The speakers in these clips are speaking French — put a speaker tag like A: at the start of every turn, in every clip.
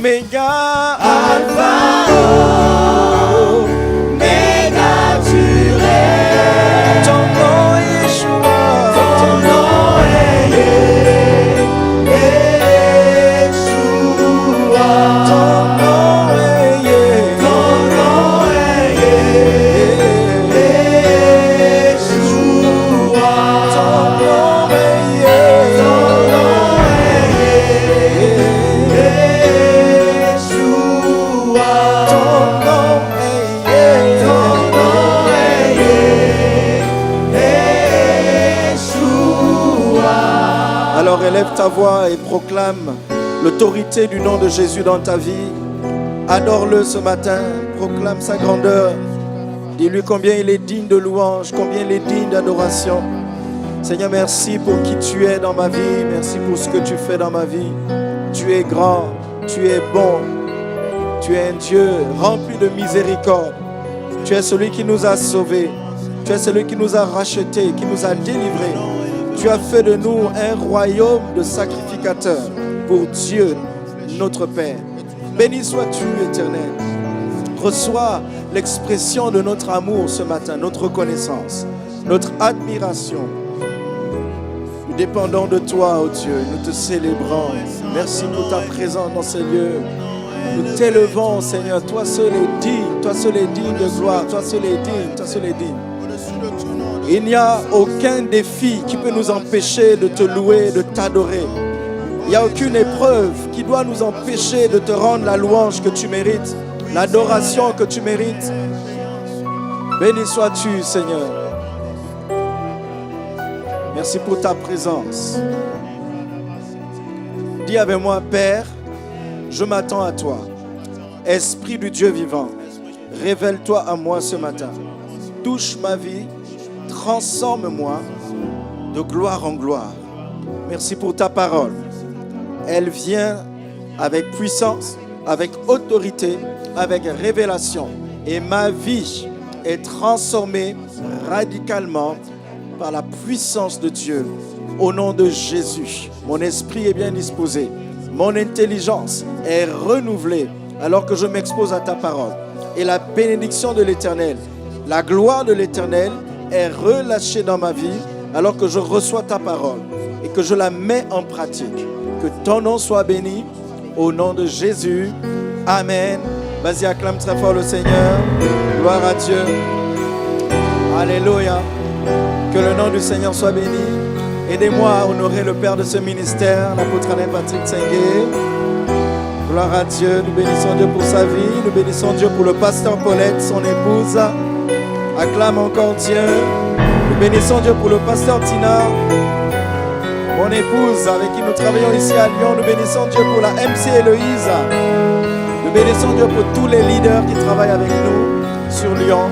A: Oméga,
B: Alpha, Oméga, tu règnes.
A: ton nom est Yeshua,
B: Ton nom est Yeshua.
A: ton nom est
B: Ton nom est Yeshua.
A: ton nom est
B: Ton nom est Yeshua.
A: ton nom est
B: Ton nom est Yeshua.
A: Alors élève ta voix et proclame l'autorité du nom de Jésus dans ta vie. Adore-le ce matin, proclame sa grandeur. Dis-lui combien il est digne de louange, combien il est digne d'adoration. Seigneur, merci pour qui tu es dans ma vie, merci pour ce que tu fais dans ma vie. Tu es grand, tu es bon, tu es un Dieu rempli de miséricorde. Tu es celui qui nous a sauvés, tu es celui qui nous a rachetés, qui nous a délivrés. Tu as fait de nous un royaume de sacrificateurs pour Dieu, notre Père. Béni sois-tu, Éternel. Reçois l'expression de notre amour ce matin, notre reconnaissance, notre admiration. Nous dépendons de toi, ô Dieu, nous te célébrons. Merci pour ta présence dans ces lieux. Nous t'élevons, Seigneur, toi seul est digne, toi seul est digne de gloire, toi seul est digne, toi seul est digne. Il n'y a aucun défi qui peut nous empêcher de te louer, de t'adorer. Il n'y a aucune épreuve qui doit nous empêcher de te rendre la louange que tu mérites, l'adoration que tu mérites. Béni sois-tu, Seigneur. Merci pour ta présence. Dis avec moi, Père, je m'attends à toi. Esprit du Dieu vivant, révèle-toi à moi ce matin. Touche ma vie, transforme-moi de gloire en gloire. Merci pour ta parole. Elle vient avec puissance, avec autorité, avec révélation. Et ma vie est transformée radicalement par la puissance de Dieu. Au nom de Jésus, mon esprit est bien disposé. Mon intelligence est renouvelée alors que je m'expose à ta parole. Et la bénédiction de l'Éternel, la gloire de l'Éternel est relâchée dans ma vie alors que je reçois ta parole et que je la mets en pratique. Que ton nom soit béni au nom de Jésus. Amen. Vas-y, acclame très fort le Seigneur. Gloire à Dieu. Alléluia. Que le nom du Seigneur soit béni. Aidez-moi à honorer le Père de ce ministère, l'apôtre Alain Patrick Tsengue. Gloire à Dieu. Nous bénissons Dieu pour sa vie. Nous bénissons Dieu pour le pasteur Paulette, son épouse. Acclame encore Dieu. Nous bénissons Dieu pour le pasteur Tina, mon épouse avec qui nous travaillons ici à Lyon. Nous bénissons Dieu pour la MC Héloïse. Nous bénissons Dieu pour tous les leaders qui travaillent avec nous sur Lyon.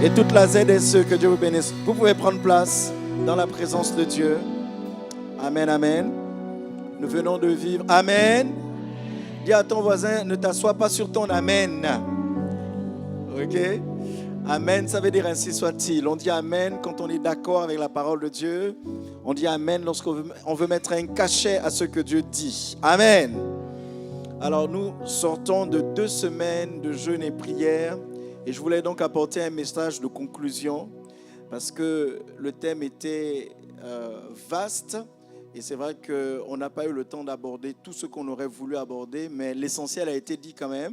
A: Et toute la ZSE, que Dieu vous bénisse. Vous pouvez prendre place dans la présence de Dieu. Amen, amen. Nous venons de vivre. Amen. Dis à ton voisin, ne t'assois pas sur ton amen. Ok? Amen, ça veut dire ainsi soit-il. On dit amen quand on est d'accord avec la parole de Dieu. On dit amen lorsqu'on veut mettre un cachet à ce que Dieu dit. Amen. Alors nous sortons de 2 semaines de jeûne et prière. Et je voulais donc apporter un message de conclusion. Parce que le thème était vaste. Et c'est vrai qu'on n'a pas eu le temps d'aborder tout ce qu'on aurait voulu aborder. Mais l'essentiel a été dit quand même.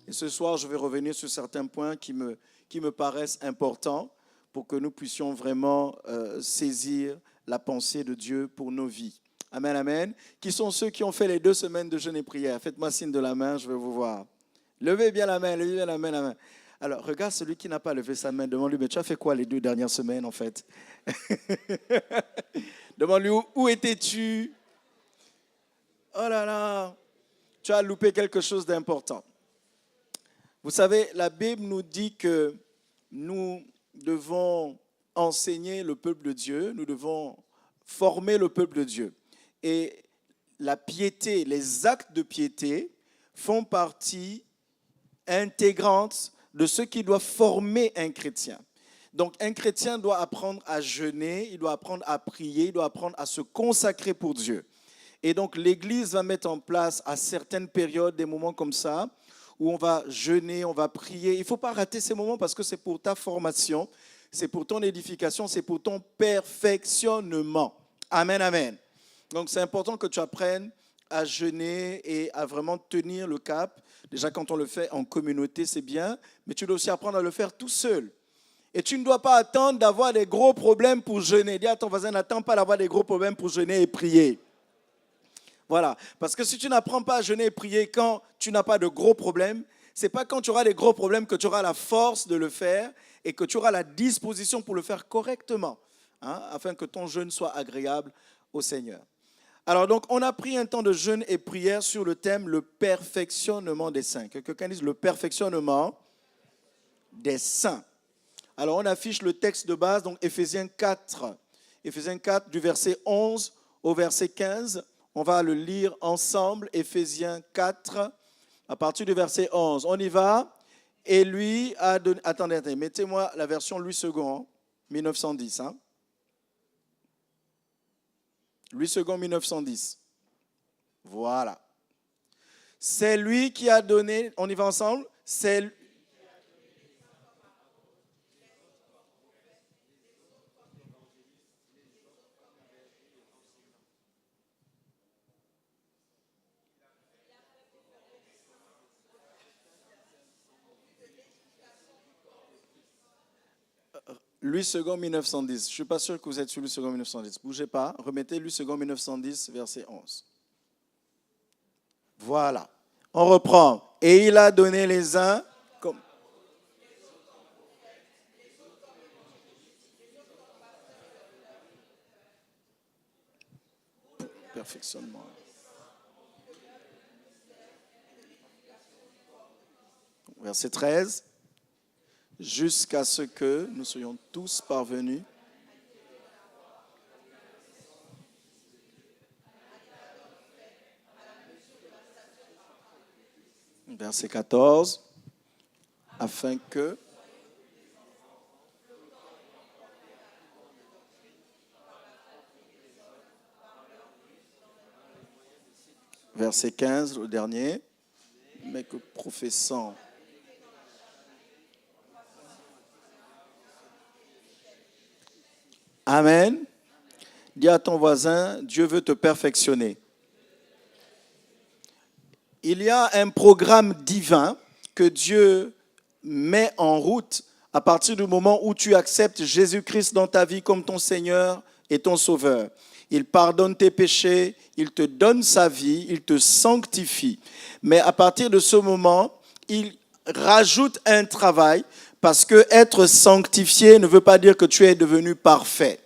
A: Et ce soir, je vais revenir sur certains points qui me paraissent importants pour que nous puissions vraiment saisir la pensée de Dieu pour nos vies. Amen, amen. Qui sont ceux qui ont fait les 2 semaines de jeûne et prière? Faites-moi signe de la main, je veux vous voir. Levez bien la main, levez bien la main, la main. Alors, regarde celui qui n'a pas levé sa main. Demande-lui, mais tu as fait quoi les 2 dernières semaines en fait? Demande-lui, où étais-tu? Oh là là, tu as loupé quelque chose d'important. Vous savez, la Bible nous dit que nous devons enseigner le peuple de Dieu, nous devons former le peuple de Dieu. Et la piété, les actes de piété font partie intégrante de ce qui doit former un chrétien. Donc un chrétien doit apprendre à jeûner, il doit apprendre à prier, il doit apprendre à se consacrer pour Dieu. Et donc, l'Église va mettre en place à certaines périodes des moments comme ça, où on va jeûner, on va prier. Il ne faut pas rater ces moments parce que c'est pour ta formation, c'est pour ton édification, c'est pour ton perfectionnement. Amen, amen. Donc, c'est important que tu apprennes à jeûner et à vraiment tenir le cap. Déjà, quand on le fait en communauté, c'est bien, mais tu dois aussi apprendre à le faire tout seul. Et tu ne dois pas attendre d'avoir des gros problèmes pour jeûner. Dis à ton voisin, n'attends pas d'avoir des gros problèmes pour jeûner et prier. Voilà, parce que si tu n'apprends pas à jeûner et prier quand tu n'as pas de gros problèmes, ce n'est pas quand tu auras des gros problèmes que tu auras la force de le faire et que tu auras la disposition pour le faire correctement, afin que ton jeûne soit agréable au Seigneur. Alors donc, on a pris un temps de jeûne et prière sur le thème le perfectionnement des saints. Que quelqu'un dise le perfectionnement des saints. Alors on affiche le texte de base, donc Éphésiens 4. Éphésiens 4 du verset 11 au verset 15. On va le lire ensemble, Éphésiens 4, à partir du verset 11. On y va. Et lui a donné... Attendez, mettez-moi la version Louis II, 1910. Louis II, 1910. Voilà. C'est lui qui a donné... On y va ensemble. C'est... Louis II, 1910. Je ne suis pas sûr que vous êtes sur Louis II, 1910. Bougez pas. Remettez Louis II, 1910, verset 11. Voilà. On reprend. Et il a donné les uns comme... Perfectionnement. Verset 13. Jusqu'à ce que nous soyons tous parvenus. Verset 14. Afin que... Verset 15, le dernier. Mais que professant... Amen. Dis à ton voisin, Dieu veut te perfectionner. Il y a un programme divin que Dieu met en route à partir du moment où tu acceptes Jésus-Christ dans ta vie comme ton Seigneur et ton Sauveur. Il pardonne tes péchés, il te donne sa vie, il te sanctifie. Mais à partir de ce moment, il rajoute un travail. Parce que être sanctifié ne veut pas dire que tu es devenu parfait.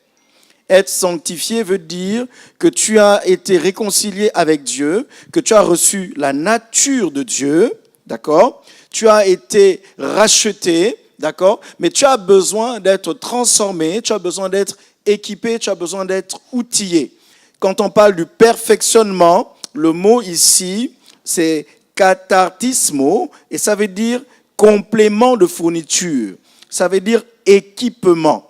A: Être sanctifié veut dire que tu as été réconcilié avec Dieu, que tu as reçu la nature de Dieu, d'accord? Tu as été racheté, d'accord? Mais tu as besoin d'être transformé, tu as besoin d'être équipé, tu as besoin d'être outillé. Quand on parle du perfectionnement, le mot ici, c'est kathartismo, et ça veut dire complément de fourniture, ça veut dire équipement.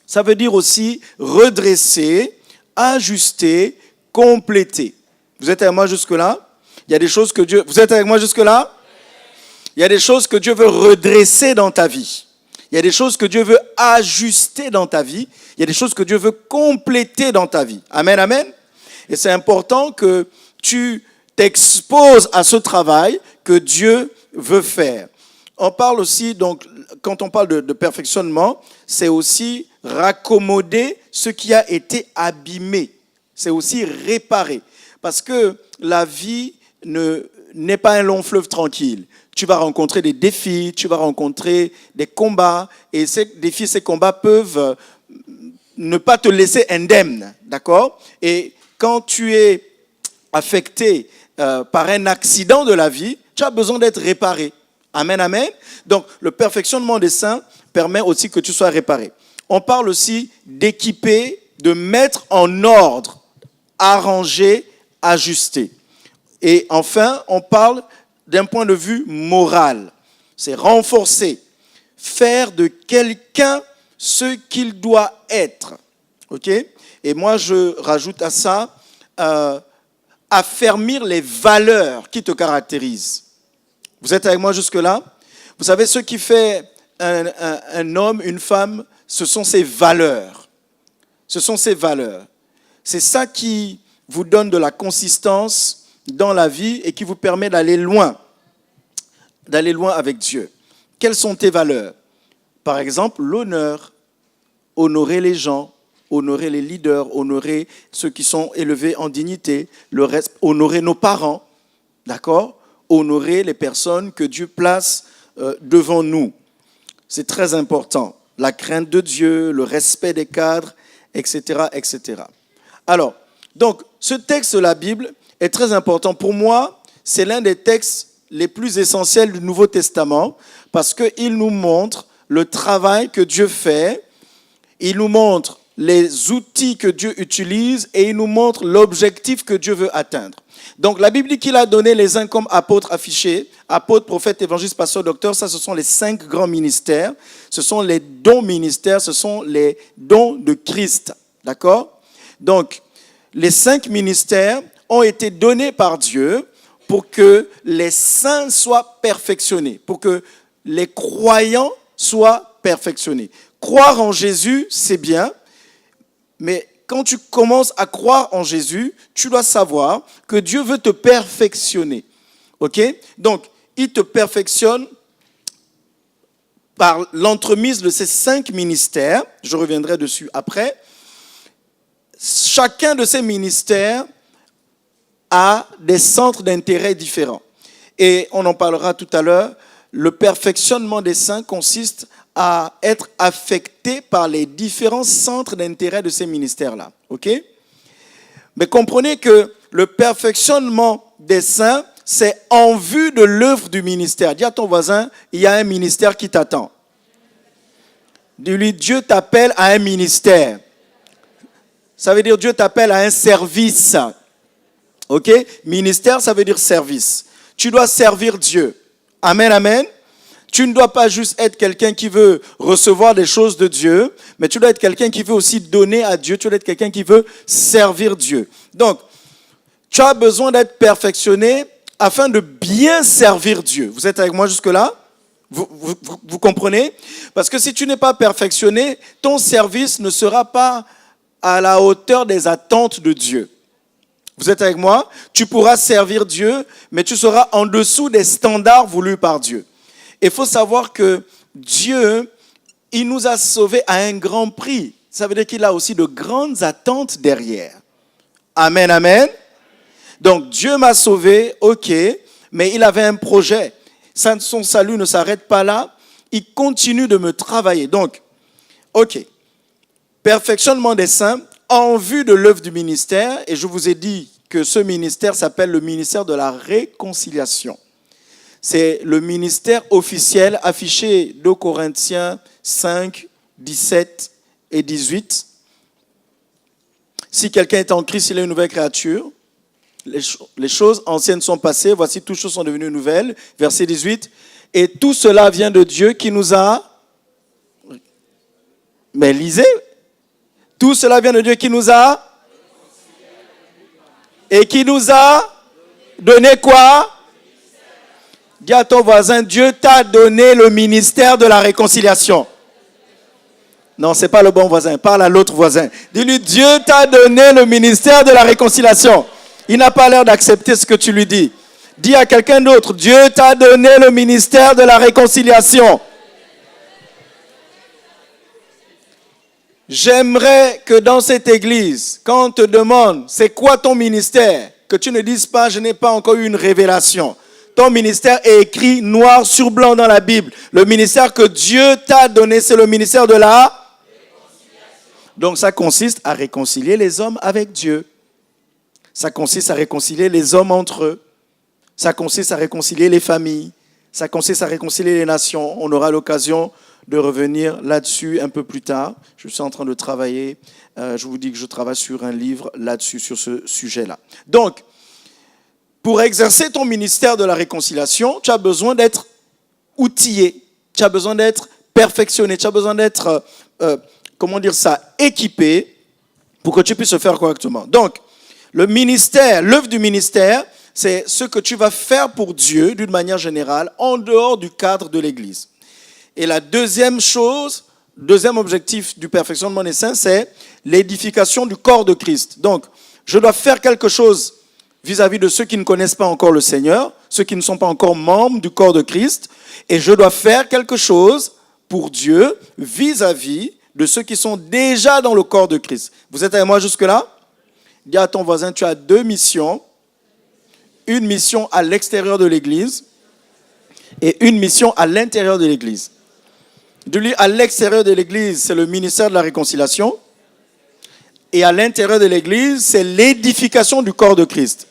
A: Ça veut dire aussi redresser, ajuster, compléter. Vous êtes avec moi jusque-là? Il y a des choses que Dieu... Vous êtes avec moi jusque-là? Il y a des choses que Dieu veut redresser dans ta vie. Il y a des choses que Dieu veut ajuster dans ta vie. Il y a des choses que Dieu veut compléter dans ta vie. Amen, amen. Et c'est important que tu t'exposes à ce travail que Dieu veut faire. On parle aussi, donc, quand on parle de perfectionnement, c'est aussi raccommoder ce qui a été abîmé. C'est aussi réparer. Parce que la vie n'est pas un long fleuve tranquille. Tu vas rencontrer des défis, tu vas rencontrer des combats. Et ces défis, ces combats peuvent ne pas te laisser indemne. D'accord? Et quand tu es affecté par un accident de la vie, tu as besoin d'être réparé. Amen, amen. Donc, le perfectionnement des saints permet aussi que tu sois réparé. On parle aussi d'équiper, de mettre en ordre, arranger, ajuster. Et enfin, on parle d'un point de vue moral. C'est renforcer, faire de quelqu'un ce qu'il doit être. Ok? Et moi, je rajoute à ça affermir les valeurs qui te caractérisent. Vous êtes avec moi jusque-là? Vous savez, ce qui fait un homme, une femme, ce sont ses valeurs. Ce sont ses valeurs. C'est ça qui vous donne de la consistance dans la vie et qui vous permet d'aller loin avec Dieu. Quelles sont tes valeurs? Par exemple, l'honneur, honorer les gens, honorer les leaders, honorer ceux qui sont élevés en dignité, honorer nos parents, d'accord? Honorer les personnes que Dieu place devant nous. C'est très important. La crainte de Dieu, le respect des cadres, etc., etc. Alors, donc, ce texte de la Bible est très important. Pour moi, c'est l'un des textes les plus essentiels du Nouveau Testament parce qu'il nous montre le travail que Dieu fait, il nous montre les outils que Dieu utilise et il nous montre l'objectif que Dieu veut atteindre. Donc la Bible dit qu'il a donné les uns comme apôtres affichés, apôtres, prophètes, évangélistes, pasteurs, docteurs, ça ce sont les 5 grands ministères, ce sont les dons ministères, ce sont les dons de Christ, d'accord? Donc les 5 ministères ont été donnés par Dieu pour que les saints soient perfectionnés, pour que les croyants soient perfectionnés. Croire en Jésus, c'est bien, mais quand tu commences à croire en Jésus, tu dois savoir que Dieu veut te perfectionner. Ok? Donc, il te perfectionne par l'entremise de ces 5 ministères. Je reviendrai dessus après. Chacun de ces ministères a des centres d'intérêt différents. Et on en parlera tout à l'heure. Le perfectionnement des saints consiste à être affecté par les différents centres d'intérêt de ces ministères-là. Ok? Mais comprenez que le perfectionnement des saints, c'est en vue de l'œuvre du ministère. Dis à ton voisin, il y a un ministère qui t'attend. Dis-lui, Dieu t'appelle à un ministère. Ça veut dire Dieu t'appelle à un service. Ok? Ministère, ça veut dire service. Tu dois servir Dieu. Amen, amen. Tu ne dois pas juste être quelqu'un qui veut recevoir des choses de Dieu, mais tu dois être quelqu'un qui veut aussi donner à Dieu. Tu dois être quelqu'un qui veut servir Dieu. Donc, tu as besoin d'être perfectionné afin de bien servir Dieu. Vous êtes avec moi jusque-là? Vous comprenez? Parce que si tu n'es pas perfectionné, ton service ne sera pas à la hauteur des attentes de Dieu. Vous êtes avec moi? Tu pourras servir Dieu, mais tu seras en dessous des standards voulus par Dieu. Il faut savoir que Dieu, il nous a sauvés à un grand prix. Ça veut dire qu'il a aussi de grandes attentes derrière. Amen, amen. Donc Dieu m'a sauvé, ok, mais il avait un projet. Son salut ne s'arrête pas là, il continue de me travailler. Donc, ok, perfectionnement des saints en vue de l'œuvre du ministère, et je vous ai dit que ce ministère s'appelle le ministère de la réconciliation. C'est le ministère officiel affiché de Corinthiens 5, 17 et 18. Si quelqu'un est en Christ, il est une nouvelle créature. Les choses anciennes sont passées, voici toutes choses sont devenues nouvelles. Verset 18. Et tout cela vient de Dieu qui nous a... Mais lisez. Tout cela vient de Dieu qui nous a... Et qui nous a donné quoi? Dis à ton voisin, Dieu t'a donné le ministère de la réconciliation. Non, ce n'est pas le bon voisin. Parle à l'autre voisin. Dis-lui, Dieu t'a donné le ministère de la réconciliation. Il n'a pas l'air d'accepter ce que tu lui dis. Dis à quelqu'un d'autre, Dieu t'a donné le ministère de la réconciliation. J'aimerais que dans cette église, quand on te demande, c'est quoi ton ministère, que tu ne dises pas, je n'ai pas encore eu une révélation. Ton ministère est écrit noir sur blanc dans la Bible. Le ministère que Dieu t'a donné, c'est le ministère de la réconciliation. Donc ça consiste à réconcilier les hommes avec Dieu. Ça consiste à réconcilier les hommes entre eux. Ça consiste à réconcilier les familles. Ça consiste à réconcilier les nations. On aura l'occasion de revenir là-dessus un peu plus tard. Je suis en train de travailler. Je vous dis que je travaille sur un livre là-dessus, sur ce sujet-là. Donc, pour exercer ton ministère de la réconciliation, tu as besoin d'être outillé, tu as besoin d'être perfectionné, tu as besoin d'être, équipé pour que tu puisses le faire correctement. Donc, Le ministère, l'œuvre du ministère, c'est ce que tu vas faire pour Dieu d'une manière générale, en dehors du cadre de l'Église. Et la deuxième chose, deuxième objectif du perfectionnement des saints, c'est l'édification du corps de Christ. Donc, je dois faire quelque chose vis-à-vis de ceux qui ne connaissent pas encore le Seigneur, ceux qui ne sont pas encore membres du corps de Christ, et je dois faire quelque chose pour Dieu vis-à-vis de ceux qui sont déjà dans le corps de Christ. Vous êtes avec moi jusque-là? Dis à ton voisin, tu as deux missions. Une mission à l'extérieur de l'Église et une mission à l'intérieur de l'Église. Dis-lui, à l'extérieur de l'Église, c'est le ministère de la réconciliation. Et à l'intérieur de l'Église, c'est l'édification du corps de Christ.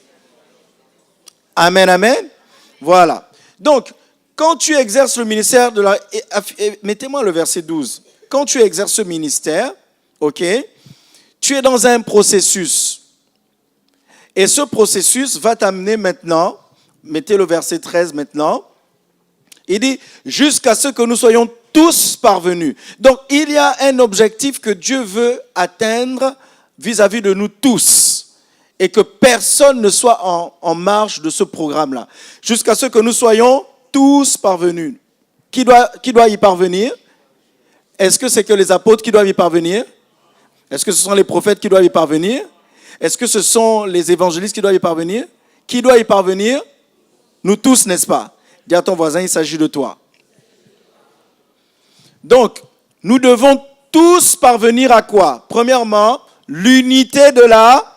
A: Amen, amen. Voilà. Donc, quand tu exerces le ministère de la... Mettez-moi le verset 12. Quand tu exerces ce ministère, ok, tu es dans un processus. Et ce processus va t'amener maintenant, mettez le verset 13 maintenant, il dit, jusqu'à ce que nous soyons tous parvenus. Donc, il y a un objectif que Dieu veut atteindre vis-à-vis de nous tous. Et que personne ne soit en marge de ce programme-là. Jusqu'à ce que nous soyons tous parvenus. Qui doit y parvenir? Est-ce que c'est que les apôtres qui doivent y parvenir? Est-ce que ce sont les prophètes qui doivent y parvenir? Est-ce que ce sont les évangélistes qui doivent y parvenir? Qui doit y parvenir? Nous tous, n'est-ce pas? Dis à ton voisin, il s'agit de toi. Donc, nous devons tous parvenir à quoi? Premièrement, l'unité de la...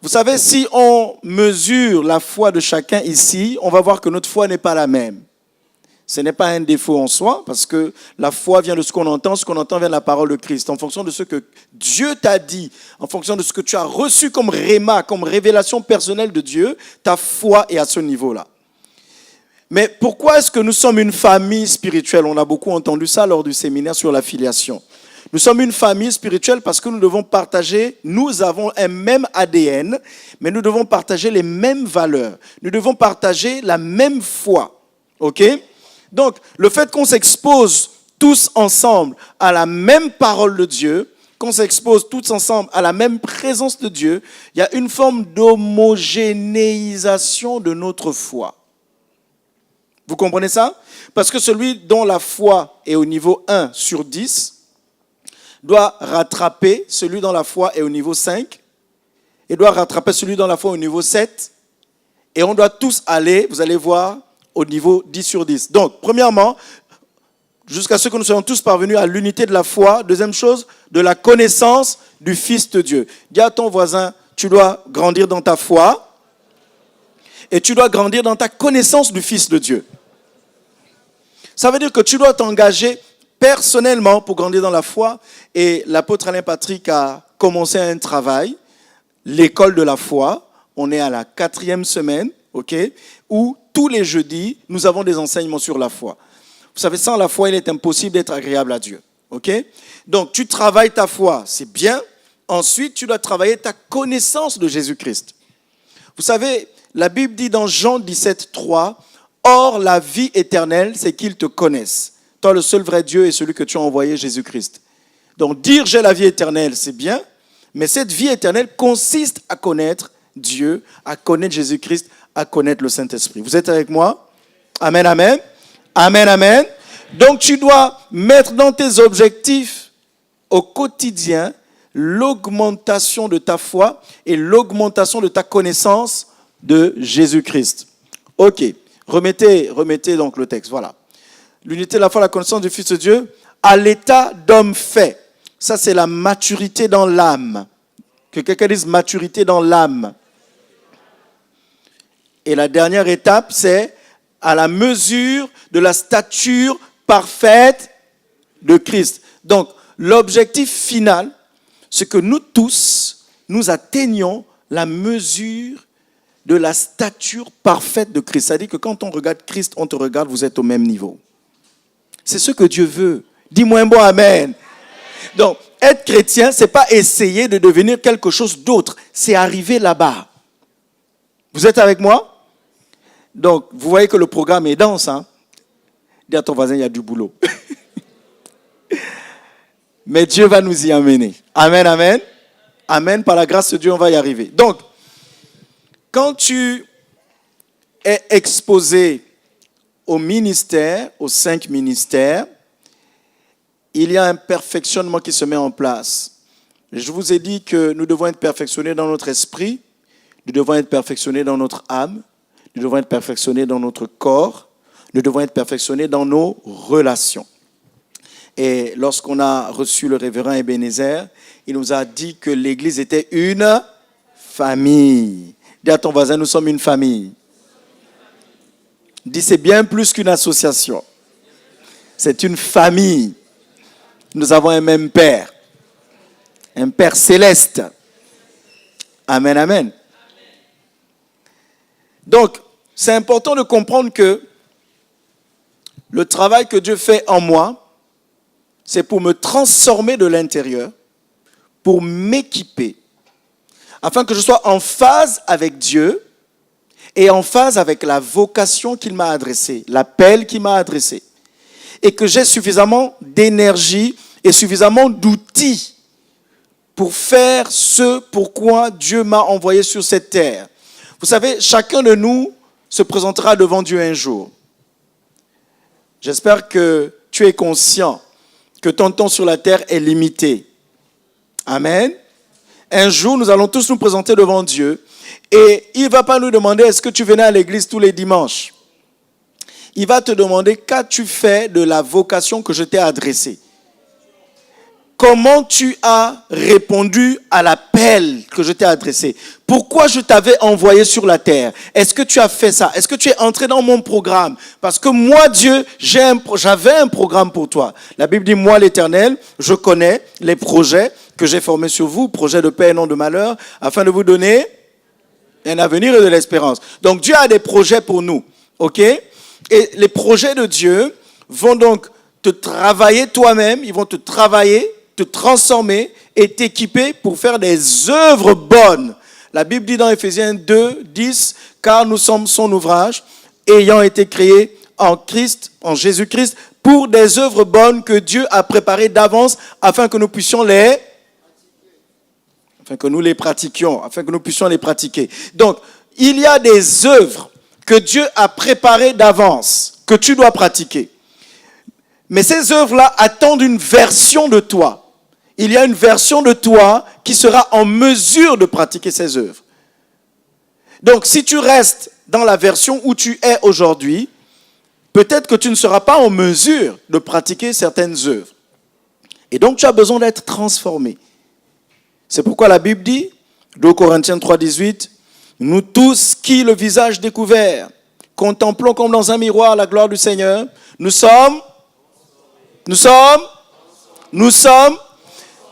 A: Vous savez, si on mesure la foi de chacun ici, on va voir que notre foi n'est pas la même. Ce n'est pas un défaut en soi, parce que la foi vient de ce qu'on entend vient de la parole de Christ. En fonction de ce que Dieu t'a dit, en fonction de ce que tu as reçu comme réma, comme révélation personnelle de Dieu, ta foi est à ce niveau-là. Mais pourquoi est-ce que nous sommes une famille spirituelle? On a beaucoup entendu ça lors du séminaire sur la filiation. Nous sommes une famille spirituelle parce que nous devons partager, nous avons un même ADN, mais nous devons partager les mêmes valeurs. Nous devons partager la même foi. OK? Donc, le fait qu'on s'expose tous ensemble à la même parole de Dieu, qu'on s'expose tous ensemble à la même présence de Dieu, il y a une forme d'homogénéisation de notre foi. Vous comprenez ça? Parce que celui dont la foi est au niveau 1 sur 10 doit rattraper celui dont la foi est au niveau 5 et doit rattraper celui dont la foi est au niveau 7. Et on doit tous aller, vous allez voir, au niveau 10 sur 10. Donc, premièrement, jusqu'à ce que nous soyons tous parvenus à l'unité de la foi. Deuxième chose, de la connaissance du Fils de Dieu. Dis à ton voisin, tu dois grandir dans ta foi et tu dois grandir dans ta connaissance du Fils de Dieu. Ça veut dire que tu dois t'engager personnellement pour grandir dans la foi. Et l'apôtre Alain Patrick a commencé un travail, l'école de la foi. On est à la 4e semaine, ok, où tous les jeudis, nous avons des enseignements sur la foi. Vous savez, sans la foi, il est impossible d'être agréable à Dieu. Ok? Donc, tu travailles ta foi, c'est bien. Ensuite, tu dois travailler ta connaissance de Jésus-Christ. Vous savez, la Bible dit dans Jean 17, 3, « Or, la vie éternelle, c'est qu'ils te connaissent. Toi, le seul vrai Dieu est celui que tu as envoyé, Jésus-Christ. » Donc, dire « j'ai la vie éternelle », c'est bien. Mais cette vie éternelle consiste à connaître Dieu, à connaître Jésus-Christ, à connaître le Saint-Esprit. Vous êtes avec moi? Amen, amen. Amen, amen. Donc, tu dois mettre dans tes objectifs au quotidien l'augmentation de ta foi et l'augmentation de ta connaissance de Jésus-Christ. Ok, remettez donc le texte, voilà. L'unité de la foi, la connaissance du Fils de Dieu, à l'état d'homme fait. Ça, c'est la maturité dans l'âme. Que quelqu'un dise maturité dans l'âme. Et la dernière étape, c'est à la mesure de la stature parfaite de Christ. Donc, l'objectif final, c'est que nous tous, nous atteignions la mesure de la stature parfaite de Christ. C'est-à-dire que quand on regarde Christ, on te regarde, vous êtes au même niveau. C'est ce que Dieu veut. Dis-moi un bon amen. Donc, être chrétien, ce n'est pas essayer de devenir quelque chose d'autre. C'est arriver là-bas. Vous êtes avec moi? Donc, vous voyez que le programme est dense. Hein? Dis à ton voisin, il y a du boulot. Mais Dieu va nous y amener. Amen, amen. Amen. Par la grâce de Dieu, on va y arriver. Donc, quand tu es exposé au ministère, aux 5 ministères, il y a un perfectionnement qui se met en place. Je vous ai dit que nous devons être perfectionnés dans notre esprit, nous devons être perfectionnés dans notre âme, nous devons être perfectionnés dans notre corps, nous devons être perfectionnés dans nos relations. Et lorsqu'on a reçu le révérend Ebenezer, il nous a dit que l'Église était une famille. Dis à ton voisin, nous sommes une famille. Dis, c'est bien plus qu'une association. C'est une famille. Nous avons un même Père. Un Père céleste. Amen, amen. Donc, c'est important de comprendre que le travail que Dieu fait en moi, c'est pour me transformer de l'intérieur, pour m'équiper, afin que je sois en phase avec Dieu et en phase avec la vocation qu'il m'a adressée, l'appel qu'il m'a adressé, et que j'ai suffisamment d'énergie et suffisamment d'outils pour faire ce pourquoi Dieu m'a envoyé sur cette terre. Vous savez, chacun de nous se présentera devant Dieu un jour. J'espère que tu es conscient que ton temps sur la terre est limité. Amen. Un jour, nous allons tous nous présenter devant Dieu et il ne va pas nous demander est-ce que tu venais à l'église tous les dimanches. Il va te demander qu'as-tu fait de la vocation que je t'ai adressée. Comment tu as répondu à l'appel que je t'ai adressé? Pourquoi je t'avais envoyé sur la terre? Est-ce que tu as fait ça? Est-ce que tu es entré dans mon programme? Parce que moi, Dieu, j'avais un programme pour toi. La Bible dit, moi l'Éternel, je connais les projets que j'ai formés sur vous, projets de paix et non de malheur, afin de vous donner un avenir et de l'espérance. Donc Dieu a des projets pour nous, ok? Et les projets de Dieu vont donc te travailler toi-même, ils vont te travailler, te transformer et t'équiper pour faire des œuvres bonnes. La Bible dit dans Éphésiens 2, 10, car nous sommes son ouvrage, ayant été créés en Christ, en Jésus-Christ, pour des œuvres bonnes que Dieu a préparées d'avance afin que nous puissions les pratiquions. Donc, il y a des œuvres que Dieu a préparées d'avance, que tu dois pratiquer. Mais ces œuvres-là attendent une version de toi. Il y a une version de toi qui sera en mesure de pratiquer ces œuvres. Donc, si tu restes dans la version où tu es aujourd'hui, peut-être que tu ne seras pas en mesure de pratiquer certaines œuvres. Et donc, tu as besoin d'être transformé. C'est pourquoi la Bible dit, 2 Corinthiens 3, 18, nous tous qui, le visage découvert, contemplons comme dans un miroir la gloire du Seigneur, nous sommes,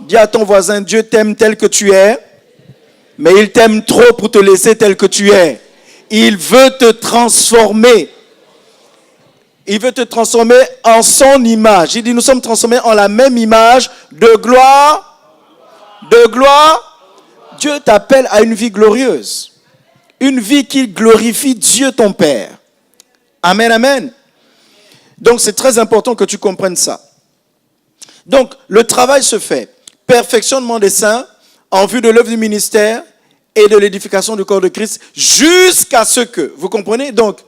A: dis à ton voisin, Dieu t'aime tel que tu es, mais il t'aime trop pour te laisser tel que tu es. Il veut te transformer. Il veut te transformer en son image. Il dit, nous sommes transformés en la même image de gloire. Dieu t'appelle à une vie glorieuse. Une vie qui glorifie Dieu ton Père. Amen, amen. Donc c'est très important que tu comprennes ça. Donc le travail se fait. Perfectionnement des saints en vue de l'œuvre du ministère et de l'édification du corps de Christ jusqu'à ce que, vous comprenez? Donc,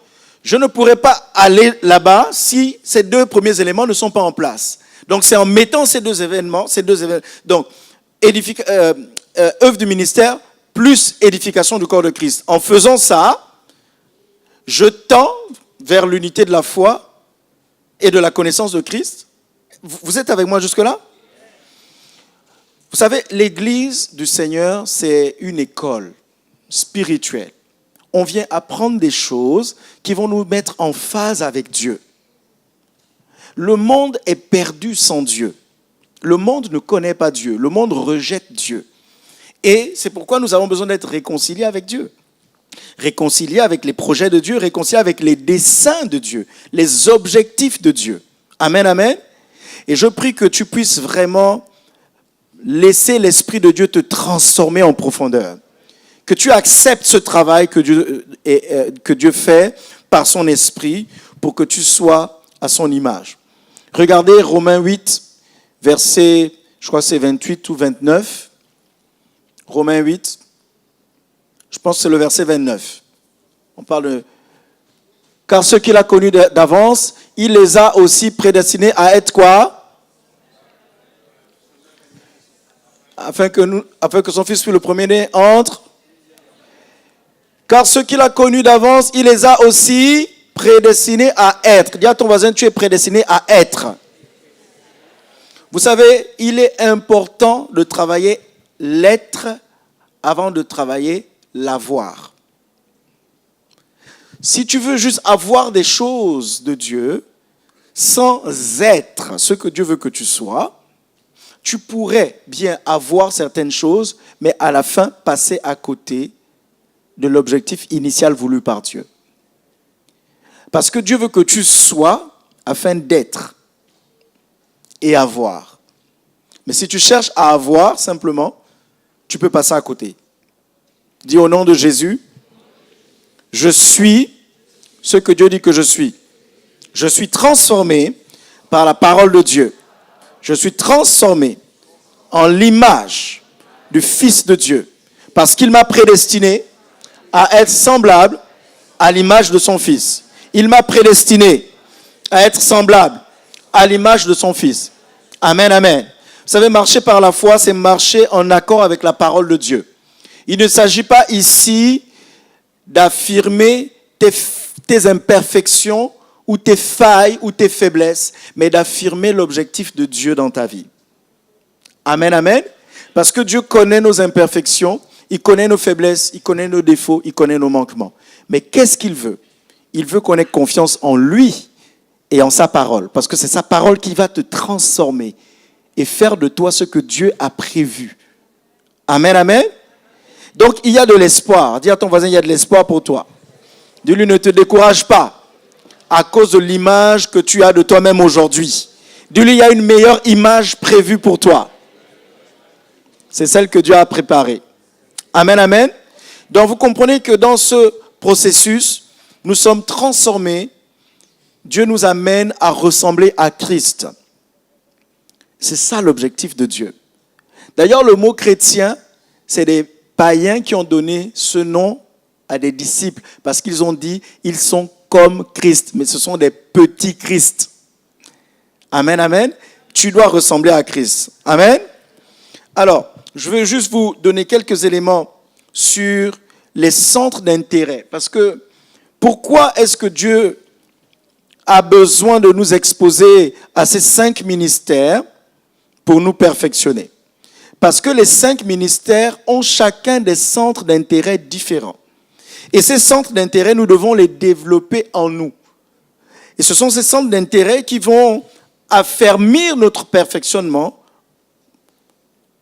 A: je ne pourrais pas aller là-bas si ces 2 premiers éléments ne sont pas en place. Donc, c'est en mettant ces deux événements, donc, œuvre du ministère plus édification du corps de Christ. En faisant ça, je tends vers l'unité de la foi et de la connaissance de Christ. Vous êtes avec moi jusque-là? Vous savez, l'Église du Seigneur, c'est une école spirituelle. On vient apprendre des choses qui vont nous mettre en phase avec Dieu. Le monde est perdu sans Dieu. Le monde ne connaît pas Dieu. Le monde rejette Dieu. Et c'est pourquoi nous avons besoin d'être réconciliés avec Dieu. Réconciliés avec les projets de Dieu, réconciliés avec les desseins de Dieu, les objectifs de Dieu. Amen, amen. Et je prie que tu puisses vraiment laisser l'Esprit de Dieu te transformer en profondeur. Que tu acceptes ce travail que Dieu fait par son Esprit pour que tu sois à son image. Regardez Romains 8, verset, je crois que c'est 28 ou 29. Romains 8. Je pense que c'est le verset 29. On parle de... Car ceux qu'il a connus d'avance, il les a aussi prédestinés à être quoi? Afin que son fils fût le premier-né entre. Car ceux qu'il a connus d'avance, il les a aussi prédestinés à être. Dis à ton voisin, tu es prédestiné à être. Vous savez, il est important de travailler l'être avant de travailler l'avoir. Si tu veux juste avoir des choses de Dieu, sans être ce que Dieu veut que tu sois, tu pourrais bien avoir certaines choses, mais à la fin, passer à côté de l'objectif initial voulu par Dieu. Parce que Dieu veut que tu sois afin d'être et avoir. Mais si tu cherches à avoir simplement, tu peux passer à côté. Dis au nom de Jésus, je suis ce que Dieu dit que je suis. Je suis transformé par la parole de Dieu. Je suis transformé en l'image du Fils de Dieu. Parce qu'il m'a prédestiné à être semblable à l'image de son Fils. Il m'a prédestiné à être semblable à l'image de son Fils. Amen, amen. Vous savez, marcher par la foi, c'est marcher en accord avec la parole de Dieu. Il ne s'agit pas ici d'affirmer tes imperfections ou tes failles ou tes faiblesses, mais d'affirmer l'objectif de Dieu dans ta vie. Amen, amen. Parce que Dieu connaît nos imperfections, il connaît nos faiblesses, il connaît nos défauts, il connaît nos manquements. Mais qu'est-ce qu'il veut? Il veut qu'on ait confiance en lui et en sa parole. Parce que c'est sa parole qui va te transformer et faire de toi ce que Dieu a prévu. Amen, amen. Donc, il y a de l'espoir. Dis à ton voisin, il y a de l'espoir pour toi. Dis-lui, ne te décourage pas à cause de l'image que tu as de toi-même aujourd'hui. Dis-lui, il y a une meilleure image prévue pour toi. C'est celle que Dieu a préparée. Amen, amen. Donc, vous comprenez que dans ce processus, nous sommes transformés. Dieu nous amène à ressembler à Christ. C'est ça l'objectif de Dieu. D'ailleurs, le mot chrétien, c'est des païens qui ont donné ce nom à des disciples parce qu'ils ont dit ils sont comme Christ, mais ce sont des petits Christ. Amen, amen. Tu dois ressembler à Christ. Amen. Alors, je veux juste vous donner quelques éléments sur les centres d'intérêt. Parce que pourquoi est-ce que Dieu a besoin de nous exposer à ces 5 ministères pour nous perfectionner? Parce que les 5 ministères ont chacun des centres d'intérêt différents. Et ces centres d'intérêt, nous devons les développer en nous. Et ce sont ces centres d'intérêt qui vont affermir notre perfectionnement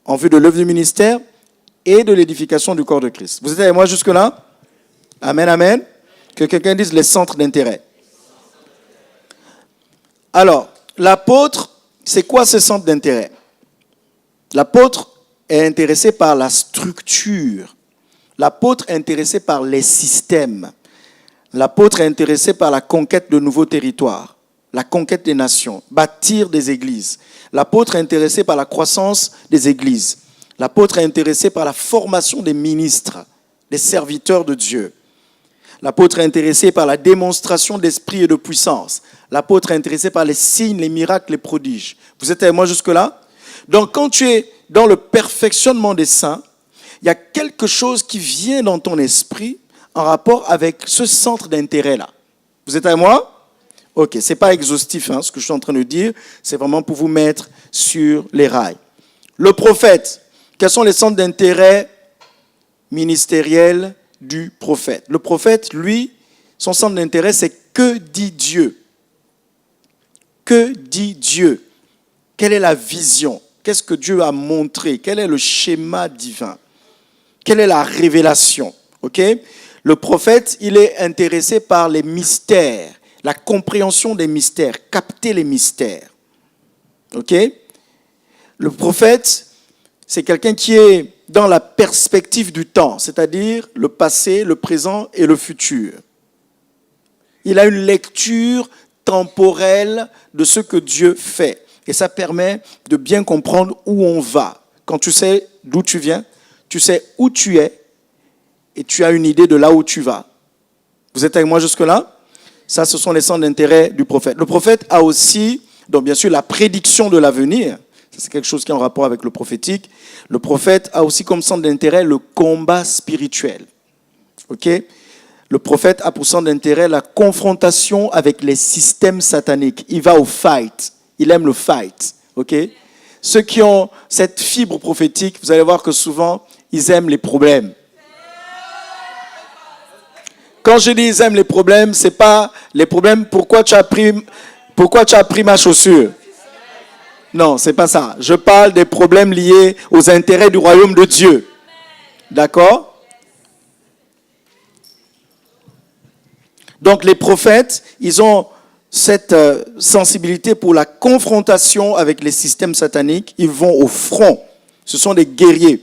A: en vue de l'œuvre du ministère et de l'édification du corps de Christ. Vous êtes avec moi jusque-là? Amen, amen. Que quelqu'un dise les centres d'intérêt. Alors, l'apôtre, c'est quoi ce centre d'intérêt? L'apôtre est intéressé par la structure. L'apôtre est intéressé par les systèmes. L'apôtre est intéressé par la conquête de nouveaux territoires, la conquête des nations, bâtir des églises. L'apôtre est intéressé par la croissance des églises. L'apôtre est intéressé par la formation des ministres, des serviteurs de Dieu. L'apôtre est intéressé par la démonstration d'esprit et de puissance. L'apôtre est intéressé par les signes, les miracles, les prodiges. Vous êtes avec moi jusque-là? Donc, quand tu es dans le perfectionnement des saints, il y a quelque chose qui vient dans ton esprit en rapport avec ce centre d'intérêt-là. Vous êtes avec moi? Ok, ce n'est pas exhaustif ce que je suis en train de dire. C'est vraiment pour vous mettre sur les rails. Le prophète. Quels sont les centres d'intérêt ministériels du prophète? Le prophète, lui, son centre d'intérêt, c'est que dit Dieu? Que dit Dieu? Quelle est la vision? Qu'est-ce que Dieu a montré? Quel est le schéma divin? Quelle est la révélation? Ok? Le prophète, il est intéressé par les mystères, la compréhension des mystères, capter les mystères. Ok? Le prophète, c'est quelqu'un qui est dans la perspective du temps, c'est-à-dire le passé, le présent et le futur. Il a une lecture temporelle de ce que Dieu fait. Et ça permet de bien comprendre où on va. Quand tu sais d'où tu viens, tu sais où tu es et tu as une idée de là où tu vas. Vous êtes avec moi jusque-là? Ça, ce sont les centres d'intérêt du prophète. Le prophète a aussi, donc bien sûr, la prédiction de l'avenir. C'est quelque chose qui est en rapport avec le prophétique. Le prophète a aussi comme centre d'intérêt le combat spirituel. Ok? Le prophète a pour centre d'intérêt la confrontation avec les systèmes sataniques. Il va au fight. Il aime le fight. Ok? Ceux qui ont cette fibre prophétique, vous allez voir que souvent, ils aiment les problèmes. Quand je dis ils aiment les problèmes, ce n'est pas les problèmes pourquoi tu as pris ma chaussure. Non, ce n'est pas ça. Je parle des problèmes liés aux intérêts du royaume de Dieu. D'accord? Donc les prophètes, ils ont cette sensibilité pour la confrontation avec les systèmes sataniques. Ils vont au front. Ce sont des guerriers.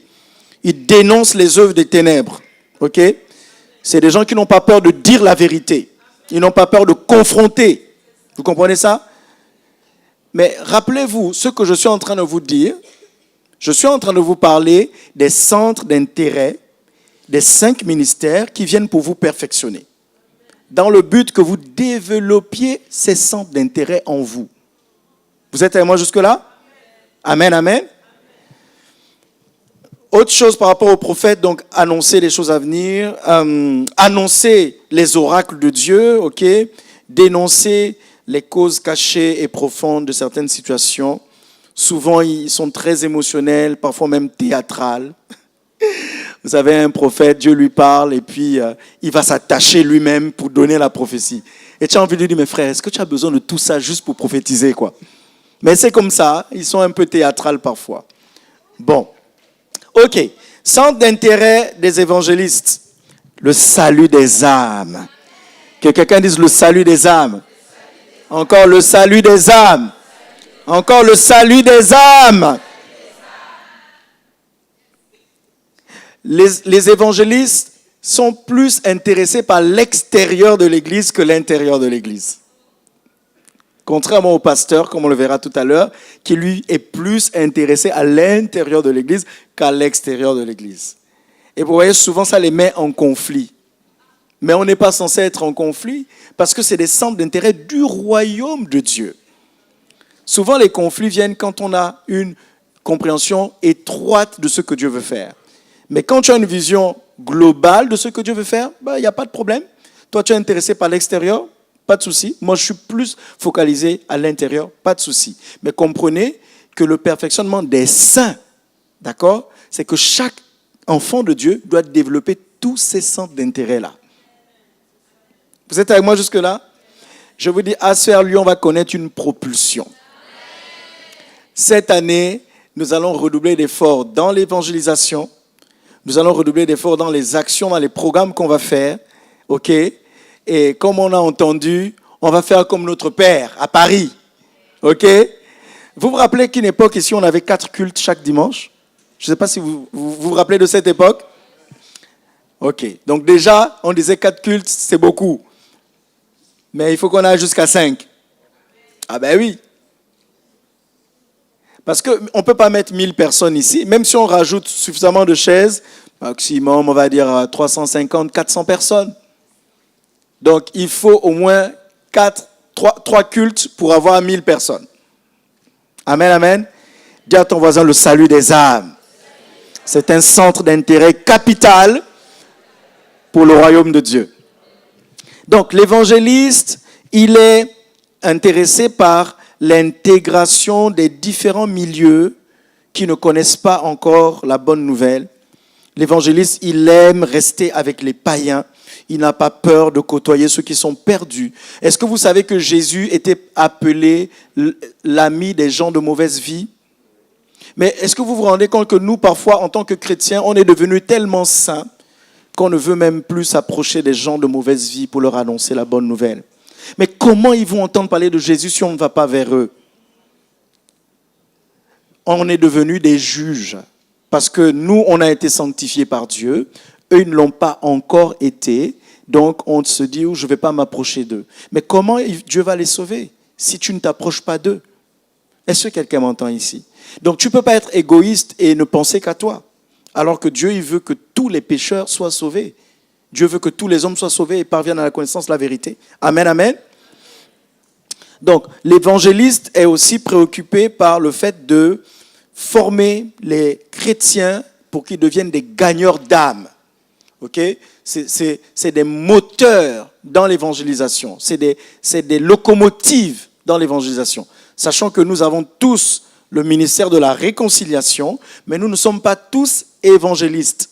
A: Ils dénoncent les œuvres des ténèbres. Ok? C'est des gens qui n'ont pas peur de dire la vérité. Ils n'ont pas peur de confronter. Vous comprenez ça? Mais rappelez-vous ce que je suis en train de vous dire. Je suis en train de vous parler des centres d'intérêt, des 5 ministères qui viennent pour vous perfectionner. Dans le but que vous développiez ces centres d'intérêt en vous. Vous êtes avec moi jusque-là? Amen, amen. Autre chose par rapport au prophète, donc annoncer les choses à venir, annoncer les oracles de Dieu, ok, dénoncer les causes cachées et profondes de certaines situations. Souvent, ils sont très émotionnels, parfois même théâtrales. Vous savez, un prophète, Dieu lui parle et puis il va s'attacher lui-même pour donner la prophétie. Et tu as envie de lui dire, mes frères, est-ce que tu as besoin de tout ça juste pour prophétiser, quoi? Mais c'est comme ça, ils sont un peu théâtrales parfois. Bon. Ok, centre d'intérêt des évangélistes, le salut des âmes. Que quelqu'un dise le salut des âmes. Encore le salut des âmes. Encore le salut des âmes. Les évangélistes sont plus intéressés par l'extérieur de l'église que l'intérieur de l'église. Contrairement au pasteur, comme on le verra tout à l'heure, qui lui est plus intéressé à l'intérieur de l'église qu'à l'extérieur de l'église. Et vous voyez, souvent ça les met en conflit. Mais on n'est pas censé être en conflit parce que c'est des centres d'intérêt du royaume de Dieu. Souvent les conflits viennent quand on a une compréhension étroite de ce que Dieu veut faire. Mais quand tu as une vision globale de ce que Dieu veut faire, il n'y a pas de problème. Toi, tu es intéressé par l'extérieur, pas de souci. Moi, je suis plus focalisé à l'intérieur, pas de souci. Mais comprenez que le perfectionnement des saints, d'accord, c'est que chaque enfant de Dieu doit développer tous ces centres d'intérêt-là. Vous êtes avec moi jusque-là? Je vous dis, à Sphère-Lyon, on va connaître une propulsion. Cette année, nous allons redoubler d'efforts dans l'évangélisation. Nous allons redoubler d'efforts dans les actions, dans les programmes qu'on va faire. OK? Et comme on a entendu, on va faire comme notre Père à Paris. OK? Vous vous rappelez qu'une époque ici, on avait 4 cultes chaque dimanche? Je ne sais pas si vous rappelez de cette époque. OK. Donc déjà, on disait 4 cultes, c'est beaucoup. Mais il faut qu'on aille jusqu'à 5. Ah ben oui. Parce qu'on ne peut pas mettre 1000 personnes ici. Même si on rajoute suffisamment de chaises, maximum, on va dire 350, 400 personnes. Donc, il faut au moins 3 cultes pour avoir 1000 personnes. Amen, amen. Dis à ton voisin le salut des âmes. C'est un centre d'intérêt capital pour le royaume de Dieu. Donc, l'évangéliste, il est intéressé par l'intégration des différents milieux qui ne connaissent pas encore la bonne nouvelle. L'évangéliste, il aime rester avec les païens. Il n'a pas peur de côtoyer ceux qui sont perdus. Est-ce que vous savez que Jésus était appelé l'ami des gens de mauvaise vie? Mais est-ce que vous vous rendez compte que nous, parfois, en tant que chrétiens, on est devenus tellement saints qu'on ne veut même plus s'approcher des gens de mauvaise vie pour leur annoncer la bonne nouvelle? Mais comment ils vont entendre parler de Jésus si on ne va pas vers eux? On est devenus des juges. Parce que nous, on a été sanctifiés par Dieu. Eux, ils ne l'ont pas encore été. Donc, on se dit, je ne vais pas m'approcher d'eux. Mais comment Dieu va les sauver si tu ne t'approches pas d'eux? Est-ce que quelqu'un m'entend ici? Donc, tu ne peux pas être égoïste et ne penser qu'à toi. Alors que Dieu, il veut que tous les pécheurs soient sauvés. Dieu veut que tous les hommes soient sauvés et parviennent à la connaissance de la vérité. Amen, amen. Donc, l'évangéliste est aussi préoccupé par le fait de former les chrétiens pour qu'ils deviennent des gagneurs d'âme. Ok? C'est des moteurs dans l'évangélisation. C'est des locomotives dans l'évangélisation. Sachant que nous avons tous le ministère de la réconciliation, mais nous ne sommes pas tous évangélistes.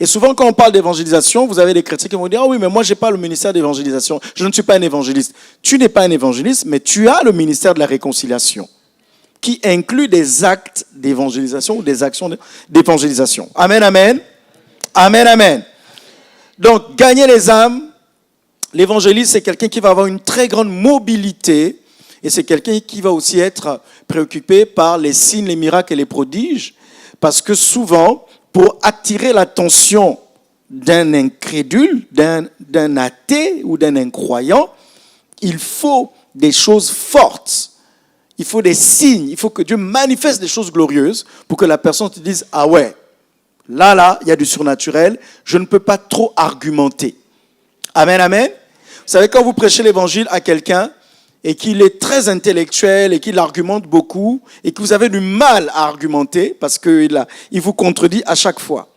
A: Et souvent, quand on parle d'évangélisation, vous avez des chrétiens qui vont dire « Ah oui, mais moi, je n'ai pas le ministère d'évangélisation. Je ne suis pas un évangéliste. » Tu n'es pas un évangéliste, mais tu as le ministère de la réconciliation, qui inclut des actes d'évangélisation ou des actions d'évangélisation. Amen, amen. Amen, amen. Donc, gagner les âmes, l'évangéliste, c'est quelqu'un qui va avoir une très grande mobilité et c'est quelqu'un qui va aussi être préoccupé par les signes, les miracles et les prodiges, parce que souvent, pour attirer l'attention d'un incrédule, d'un athée ou d'un incroyant, il faut des choses fortes. Il faut des signes. Il faut que Dieu manifeste des choses glorieuses pour que la personne te dise « Ah ouais, là, il y a du surnaturel. Je ne peux pas trop argumenter. » Amen, amen. Vous savez, quand vous prêchez l'évangile à quelqu'un et qu'il est très intellectuel et qu'il argumente beaucoup et que vous avez du mal à argumenter parce qu'il vous contredit à chaque fois,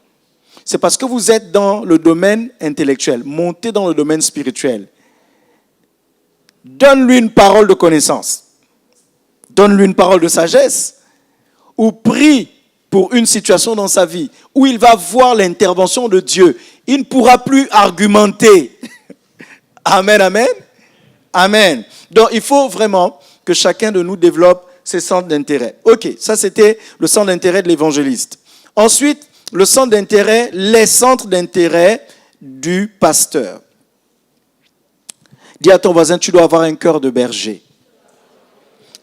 A: c'est parce que vous êtes dans le domaine intellectuel. Montez dans le domaine spirituel. Donne-lui une parole de connaissance. Donne-lui une parole de sagesse. Ou prie pour une situation dans sa vie où il va voir l'intervention de Dieu. Il ne pourra plus argumenter. Amen, amen. Amen. Donc, il faut vraiment que chacun de nous développe ses centres d'intérêt. Ok, ça c'était le centre d'intérêt de l'évangéliste. Ensuite, le centre d'intérêt, les centres d'intérêt du pasteur. Dis à ton voisin, tu dois avoir un cœur de berger.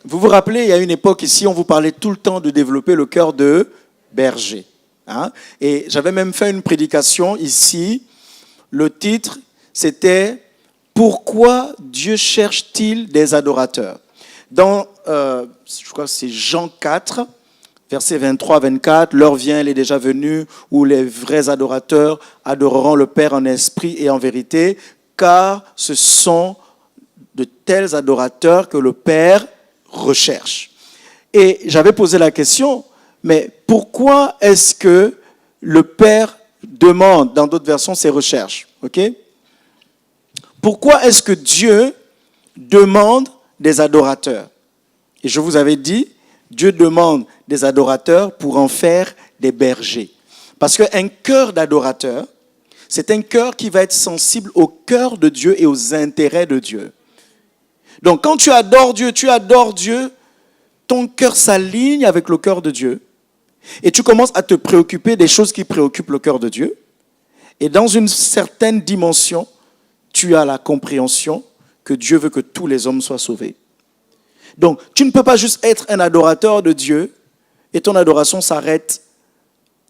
A: Vous vous rappelez, il y a une époque ici, on vous parlait tout le temps de développer le cœur de berger. Hein? Et j'avais même fait une prédication ici. Le titre, c'était « Pourquoi Dieu cherche-t-il des adorateurs ?» Dans, je crois que c'est Jean 4, versets 23-24, « L'heure vient, elle est déjà venue, où les vrais adorateurs adoreront le Père en esprit et en vérité, car ce sont de tels adorateurs que le Père recherche. » Et j'avais posé la question, mais pourquoi est-ce que le Père demande, dans d'autres versions, ses recherches? Okay? Pourquoi est-ce que Dieu demande des adorateurs? Et je vous avais dit, Dieu demande des adorateurs pour en faire des bergers. Parce qu'un cœur d'adorateur, c'est un cœur qui va être sensible au cœur de Dieu et aux intérêts de Dieu. Donc quand tu adores Dieu, ton cœur s'aligne avec le cœur de Dieu et tu commences à te préoccuper des choses qui préoccupent le cœur de Dieu. Et dans une certaine dimension, tu as la compréhension que Dieu veut que tous les hommes soient sauvés. Donc, tu ne peux pas juste être un adorateur de Dieu et ton adoration s'arrête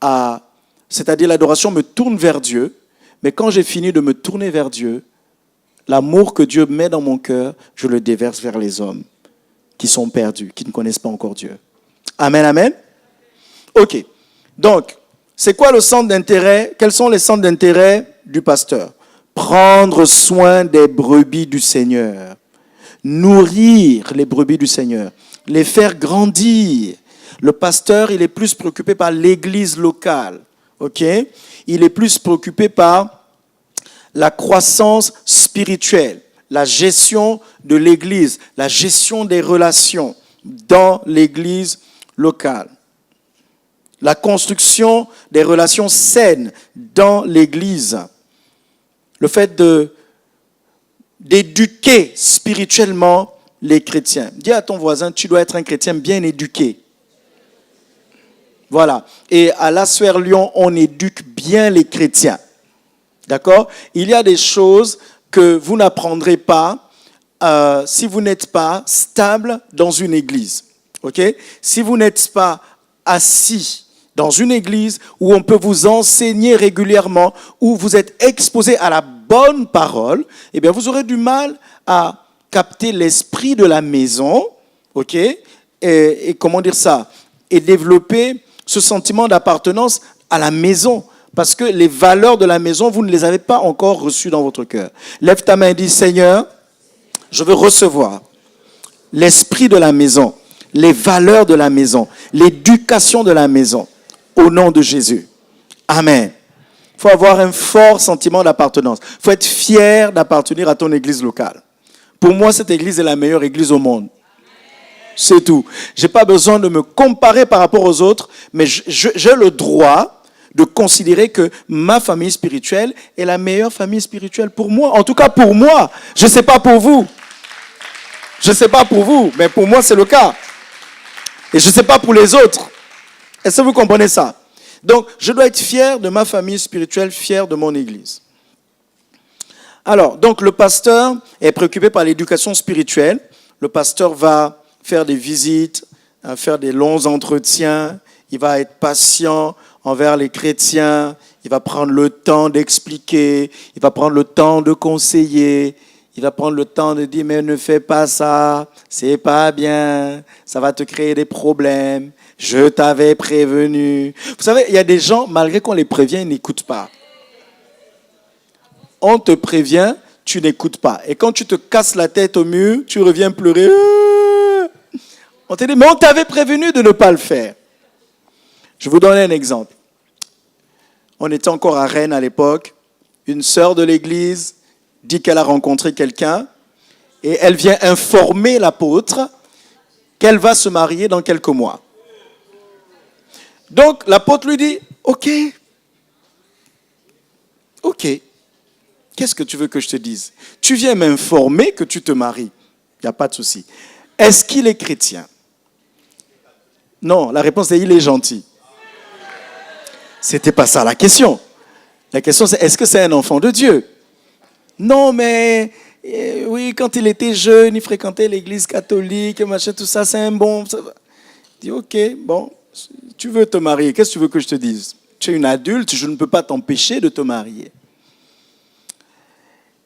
A: à... C'est-à-dire l'adoration me tourne vers Dieu, mais quand j'ai fini de me tourner vers Dieu, l'amour que Dieu met dans mon cœur, je le déverse vers les hommes qui sont perdus, qui ne connaissent pas encore Dieu. Amen, amen. Ok. Donc, c'est quoi le centre d'intérêt? Quels sont les centres d'intérêt du pasteur? Prendre soin des brebis du Seigneur. Nourrir les brebis du Seigneur. Les faire grandir. Le pasteur, il est plus préoccupé par l'église locale. Ok? Il est plus préoccupé par la croissance spirituelle, la gestion de l'église, la gestion des relations dans l'église locale. La construction des relations saines dans l'église. Le fait d'éduquer spirituellement les chrétiens. Dis à ton voisin, tu dois être un chrétien bien éduqué. Voilà. Et à la Sphère Lyon, on éduque bien les chrétiens. D'accord? Il y a des choses que vous n'apprendrez pas si vous n'êtes pas stable dans une église. Ok? Si vous n'êtes pas assis dans une église où on peut vous enseigner régulièrement, où vous êtes exposé à la bonne parole, eh bien vous aurez du mal à capter l'esprit de la maison, ok, et comment dire ça, et développer ce sentiment d'appartenance à la maison. Parce que les valeurs de la maison, vous ne les avez pas encore reçues dans votre cœur. Lève ta main et dis, Seigneur, je veux recevoir l'esprit de la maison, les valeurs de la maison, l'éducation de la maison, au nom de Jésus. Amen. Il faut avoir un fort sentiment d'appartenance. Il faut être fier d'appartenir à ton église locale. Pour moi, cette église est la meilleure église au monde. C'est tout. Je n'ai pas besoin de me comparer par rapport aux autres, mais j'ai le droit de considérer que ma famille spirituelle est la meilleure famille spirituelle pour moi. En tout cas, pour moi. Je ne sais pas pour vous. Je ne sais pas pour vous, mais pour moi, c'est le cas. Et je ne sais pas pour les autres. Est-ce que vous comprenez ça? Donc, je dois être fier de ma famille spirituelle, fier de mon église. Alors, donc, le pasteur est préoccupé par l'éducation spirituelle. Le pasteur va faire des visites, faire des longs entretiens. Il va être patient envers les chrétiens. Il va prendre le temps d'expliquer. Il va prendre le temps de conseiller. Il va prendre le temps de dire, mais ne fais pas ça, c'est pas bien, ça va te créer des problèmes, je t'avais prévenu. Vous savez, il y a des gens, malgré qu'on les prévient, ils n'écoutent pas. On te prévient, tu n'écoutes pas. Et quand tu te casses la tête au mur, tu reviens pleurer. On te dit, mais on t'avait prévenu de ne pas le faire. Je vous donne un exemple. On était encore à Rennes à l'époque. Une sœur de l'église dit qu'elle a rencontré quelqu'un et elle vient informer l'apôtre qu'elle va se marier dans quelques mois. Donc l'apôtre lui dit, ok, qu'est-ce que tu veux que je te dise? Tu viens m'informer que tu te maries, il n'y a pas de souci. Est-ce qu'il est chrétien? Non, la réponse est, il est gentil. C'était pas ça la question. La question c'est, est-ce que c'est un enfant de Dieu? Non, mais oui, quand il était jeune, il fréquentait l'église catholique, machin, tout ça, c'est un bon... Il dit, ok, bon, tu veux te marier, qu'est-ce que tu veux que je te dise? Tu es une adulte, je ne peux pas t'empêcher de te marier.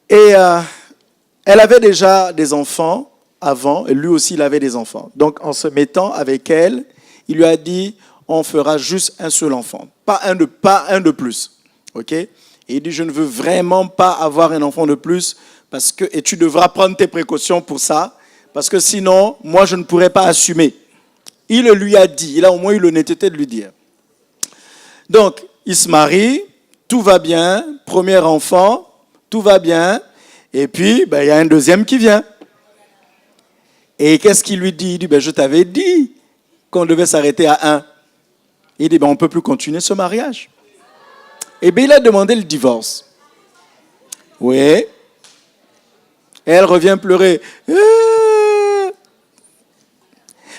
A: Et elle avait déjà des enfants avant, et lui aussi, il avait des enfants. Donc, en se mettant avec elle, il lui a dit, on fera juste un seul enfant, pas un de plus, ok? Et il dit, je ne veux vraiment pas avoir un enfant de plus et tu devras prendre tes précautions pour ça, parce que sinon, moi, je ne pourrais pas assumer. Il lui a dit, il a au moins eu l'honnêteté de lui dire. Donc, il se marie, tout va bien, premier enfant, tout va bien, et puis, il y a un deuxième qui vient. Et qu'est-ce qu'il lui dit? Il dit, je t'avais dit qu'on devait s'arrêter à un. Il dit, on ne peut plus continuer ce mariage. Et bien, il a demandé le divorce. Oui. Et elle revient pleurer.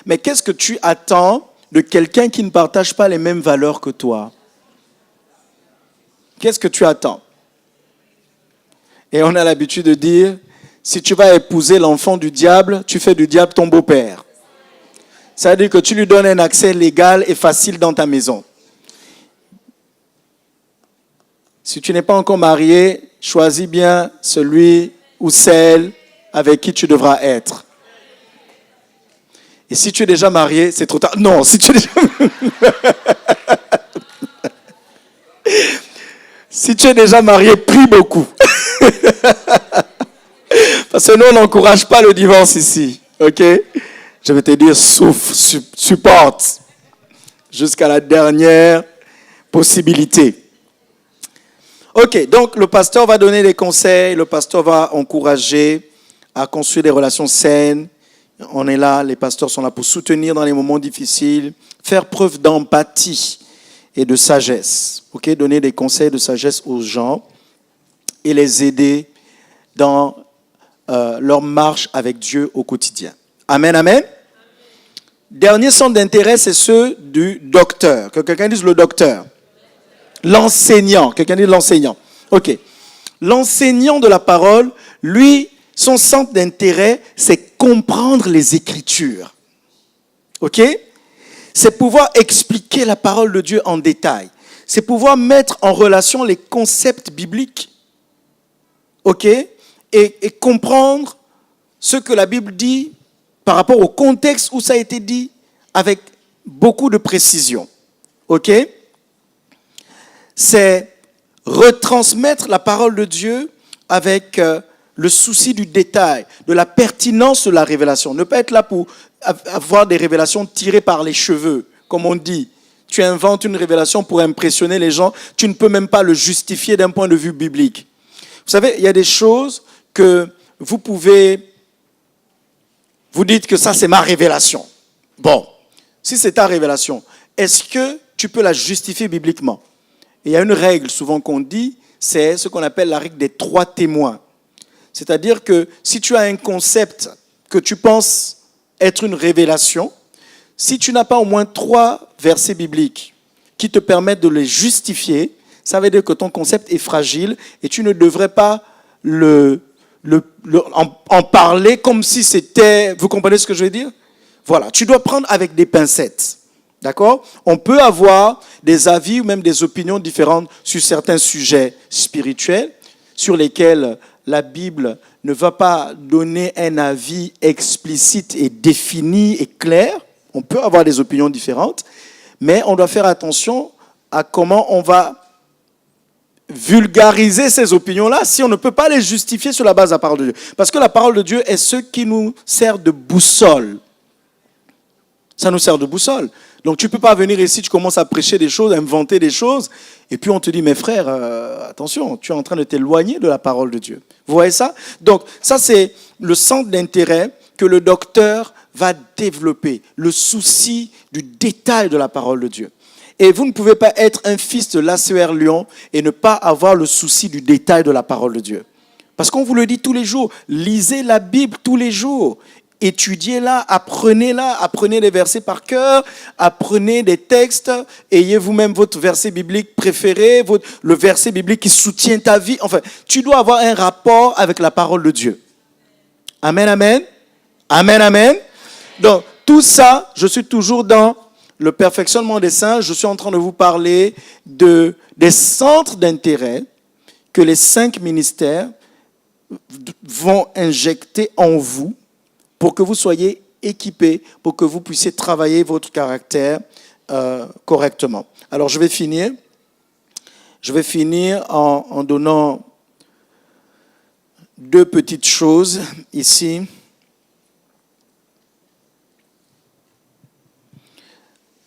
A: Mais qu'est-ce que tu attends de quelqu'un qui ne partage pas les mêmes valeurs que toi? Qu'est-ce que tu attends? Et on a l'habitude de dire, si tu vas épouser l'enfant du diable, tu fais du diable ton beau-père. Ça veut dire que tu lui donnes un accès légal et facile dans ta maison. Si tu n'es pas encore marié, choisis bien celui ou celle avec qui tu devras être. Et si tu es déjà marié, c'est trop tard. Non, si tu es déjà... si tu es déjà marié, prie beaucoup. Parce que nous, on n'encourage pas le divorce ici. Ok? Je vais te dire, souffre, supporte. Jusqu'à la dernière possibilité. Ok, donc le pasteur va donner des conseils, le pasteur va encourager à construire des relations saines. On est là, les pasteurs sont là pour soutenir dans les moments difficiles, faire preuve d'empathie et de sagesse. Ok, donner des conseils de sagesse aux gens et les aider dans leur marche avec Dieu au quotidien. Amen, amen. Dernier centre d'intérêt, c'est ceux du docteur. Que quelqu'un dise le docteur. L'enseignant. Quelqu'un dit l'enseignant. Ok. L'enseignant de la parole, lui, son centre d'intérêt, c'est comprendre les Écritures. Ok? C'est pouvoir expliquer la parole de Dieu en détail. C'est pouvoir mettre en relation les concepts bibliques. Ok? Et comprendre ce que la Bible dit par rapport au contexte où ça a été dit avec beaucoup de précision. Ok? c'est retransmettre la parole de Dieu avec le souci du détail, de la pertinence de la révélation. Ne pas être là pour avoir des révélations tirées par les cheveux, comme on dit. Tu inventes une révélation pour impressionner les gens, tu ne peux même pas le justifier d'un point de vue biblique. Vous savez, il y a des choses que vous pouvez... Vous dites que ça, c'est ma révélation. Bon, si c'est ta révélation, est-ce que tu peux la justifier bibliquement? Et il y a une règle souvent qu'on dit, c'est ce qu'on appelle la règle des 3 témoins. C'est-à-dire que si tu as un concept que tu penses être une révélation, si tu n'as pas au moins 3 versets bibliques qui te permettent de les justifier, ça veut dire que ton concept est fragile et tu ne devrais pas en parler comme si c'était... Vous comprenez ce que je veux dire? Voilà, tu dois prendre avec des pincettes. D'accord? On peut avoir des avis ou même des opinions différentes sur certains sujets spirituels sur lesquels la Bible ne va pas donner un avis explicite et défini et clair. On peut avoir des opinions différentes, mais on doit faire attention à comment on va vulgariser ces opinions-là si on ne peut pas les justifier sur la base de la parole de Dieu. Parce que la parole de Dieu est ce qui nous sert de boussole. Ça nous sert de boussole. Donc tu ne peux pas venir ici, tu commences à prêcher des choses, à inventer des choses, et puis on te dit, mes frères, attention, tu es en train de t'éloigner de la parole de Dieu. Vous voyez ça? Donc ça, c'est le centre d'intérêt que le docteur va développer, le souci du détail de la parole de Dieu. Et vous ne pouvez pas être un fils de l'ACR Lyon et ne pas avoir le souci du détail de la parole de Dieu. Parce qu'on vous le dit tous les jours, lisez la Bible tous les jours. Étudiez-la, apprenez les versets par cœur, apprenez des textes, ayez vous-même votre verset biblique préféré, le verset biblique qui soutient ta vie. Enfin, tu dois avoir un rapport avec la parole de Dieu. Amen, amen. Amen, amen. Donc, tout ça, je suis toujours dans le perfectionnement des saints. Je suis en train de vous parler des centres d'intérêt que les 5 ministères vont injecter en vous pour que vous soyez équipés, pour que vous puissiez travailler votre caractère correctement. Alors, je vais finir en donnant 2 petites choses ici.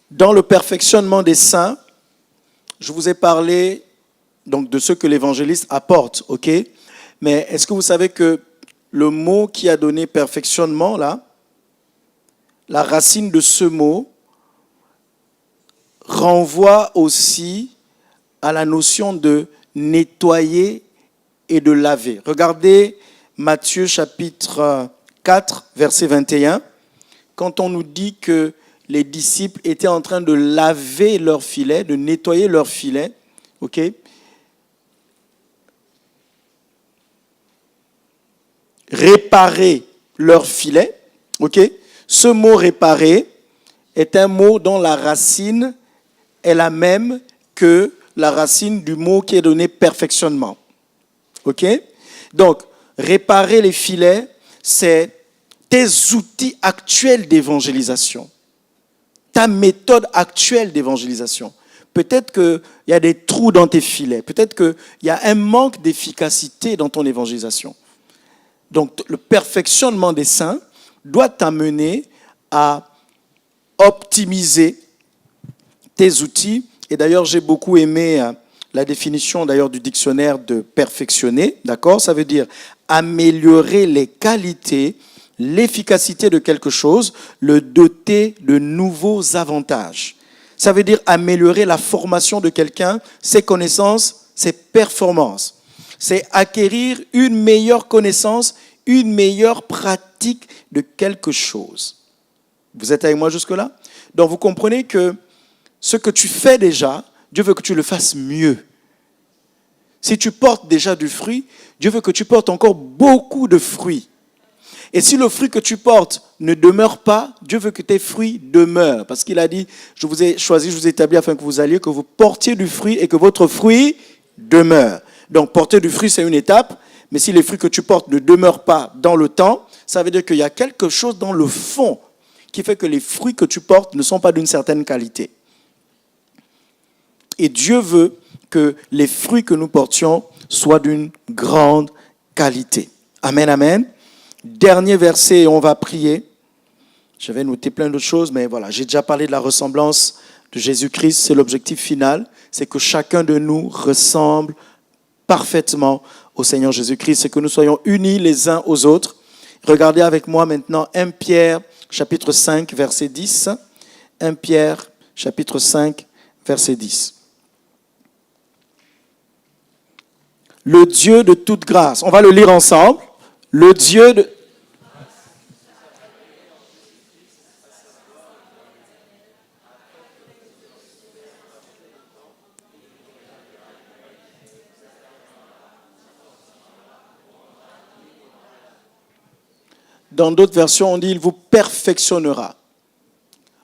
A: Dans le perfectionnement des saints, je vous ai parlé donc, de ce que l'évangéliste apporte, ok? Mais est-ce que vous savez que le mot qui a donné perfectionnement, là, la racine de ce mot renvoie aussi à la notion de nettoyer et de laver. Regardez Matthieu chapitre 4, verset 21. Quand on nous dit que les disciples étaient en train de laver leurs filets, de nettoyer leurs filets, ok? Réparer leurs filets, ok? Ce mot réparer est un mot dont la racine est la même que la racine du mot qui est donné perfectionnement, ok? Donc, réparer les filets, c'est tes outils actuels d'évangélisation. Ta méthode actuelle d'évangélisation. Peut-être qu'il y a des trous dans tes filets. Peut-être qu'il y a un manque d'efficacité dans ton évangélisation. Donc, le perfectionnement des saints doit t'amener à optimiser tes outils. Et d'ailleurs, j'ai beaucoup aimé la définition d'ailleurs du dictionnaire de perfectionner. D'accord? Ça veut dire améliorer les qualités, l'efficacité de quelque chose, le doter de nouveaux avantages. Ça veut dire améliorer la formation de quelqu'un, ses connaissances, ses performances. C'est acquérir une meilleure connaissance, une meilleure pratique de quelque chose. Vous êtes avec moi jusque-là? Donc vous comprenez que ce que tu fais déjà, Dieu veut que tu le fasses mieux. Si tu portes déjà du fruit, Dieu veut que tu portes encore beaucoup de fruits. Et si le fruit que tu portes ne demeure pas, Dieu veut que tes fruits demeurent. Parce qu'il a dit, je vous ai choisi, je vous ai établi afin que vous alliez, que vous portiez du fruit et que votre fruit demeure. Donc porter du fruit, c'est une étape. Mais si les fruits que tu portes ne demeurent pas dans le temps, ça veut dire qu'il y a quelque chose dans le fond qui fait que les fruits que tu portes ne sont pas d'une certaine qualité. Et Dieu veut que les fruits que nous portions soient d'une grande qualité. Amen, amen. Dernier verset et on va prier. J'avais noté plein d'autres choses, mais voilà, j'ai déjà parlé de la ressemblance de Jésus-Christ. C'est l'objectif final, c'est que chacun de nous ressemble parfaitement au Seigneur Jésus-Christ, c'est que nous soyons unis les uns aux autres. Regardez avec moi maintenant 1 Pierre, chapitre 5, verset 10. 1 Pierre, chapitre 5, verset 10. Le Dieu de toute grâce. On va le lire ensemble. Le Dieu de... Dans d'autres versions, on dit « Il vous perfectionnera ».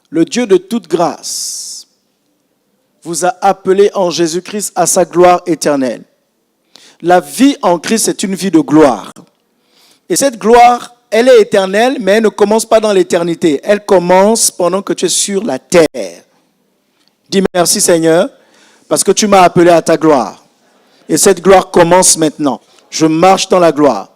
A: Le Dieu de toute grâce vous a appelé en Jésus-Christ à sa gloire éternelle. La vie en Christ est une vie de gloire. Et cette gloire, elle est éternelle, mais elle ne commence pas dans l'éternité. Elle commence pendant que tu es sur la terre. Dis merci Seigneur, parce que tu m'as appelé à ta gloire. Et cette gloire commence maintenant. Je marche dans la gloire.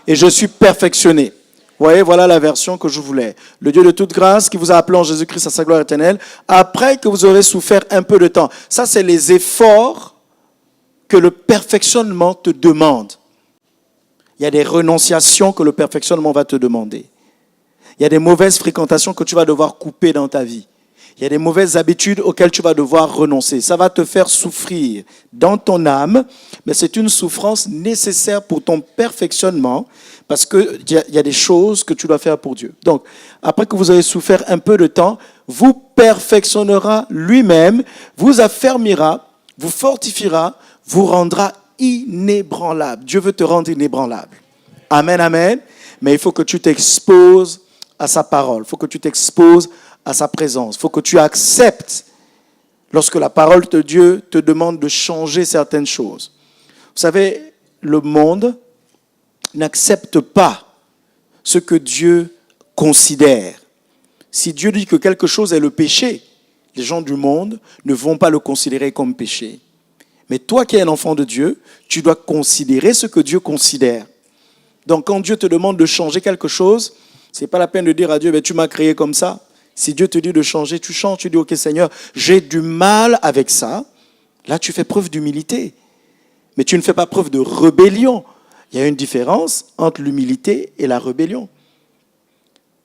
A: Et je suis perfectionné. Vous voyez, voilà la version que je voulais. Le Dieu de toute grâce qui vous a appelé en Jésus-Christ à sa gloire éternelle, après que vous aurez souffert un peu de temps. Ça, c'est les efforts que le perfectionnement te demande. Il y a des renonciations que le perfectionnement va te demander. Il y a des mauvaises fréquentations que tu vas devoir couper dans ta vie. Il y a des mauvaises habitudes auxquelles tu vas devoir renoncer. Ça va te faire souffrir dans ton âme, mais c'est une souffrance nécessaire pour ton perfectionnement parce qu'il y a des choses que tu dois faire pour Dieu. Donc, après que vous avez souffert un peu de temps, vous perfectionnera lui-même, vous affermira, vous fortifiera, vous rendra inébranlable. Dieu veut te rendre inébranlable. Amen, amen. Mais il faut que tu t'exposes à sa parole. Il faut que tu t'exposes à sa présence. Il faut que tu acceptes lorsque la parole de Dieu te demande de changer certaines choses. Vous savez, le monde n'accepte pas ce que Dieu considère. Si Dieu dit que quelque chose est le péché, les gens du monde ne vont pas le considérer comme péché. Mais toi qui es un enfant de Dieu, tu dois considérer ce que Dieu considère. Donc quand Dieu te demande de changer quelque chose, ce n'est pas la peine de dire à Dieu, tu m'as créé comme ça. Si Dieu te dit de changer, tu changes, tu dis, ok Seigneur, j'ai du mal avec ça. Là, tu fais preuve d'humilité. Mais tu ne fais pas preuve de rébellion. Il y a une différence entre l'humilité et la rébellion.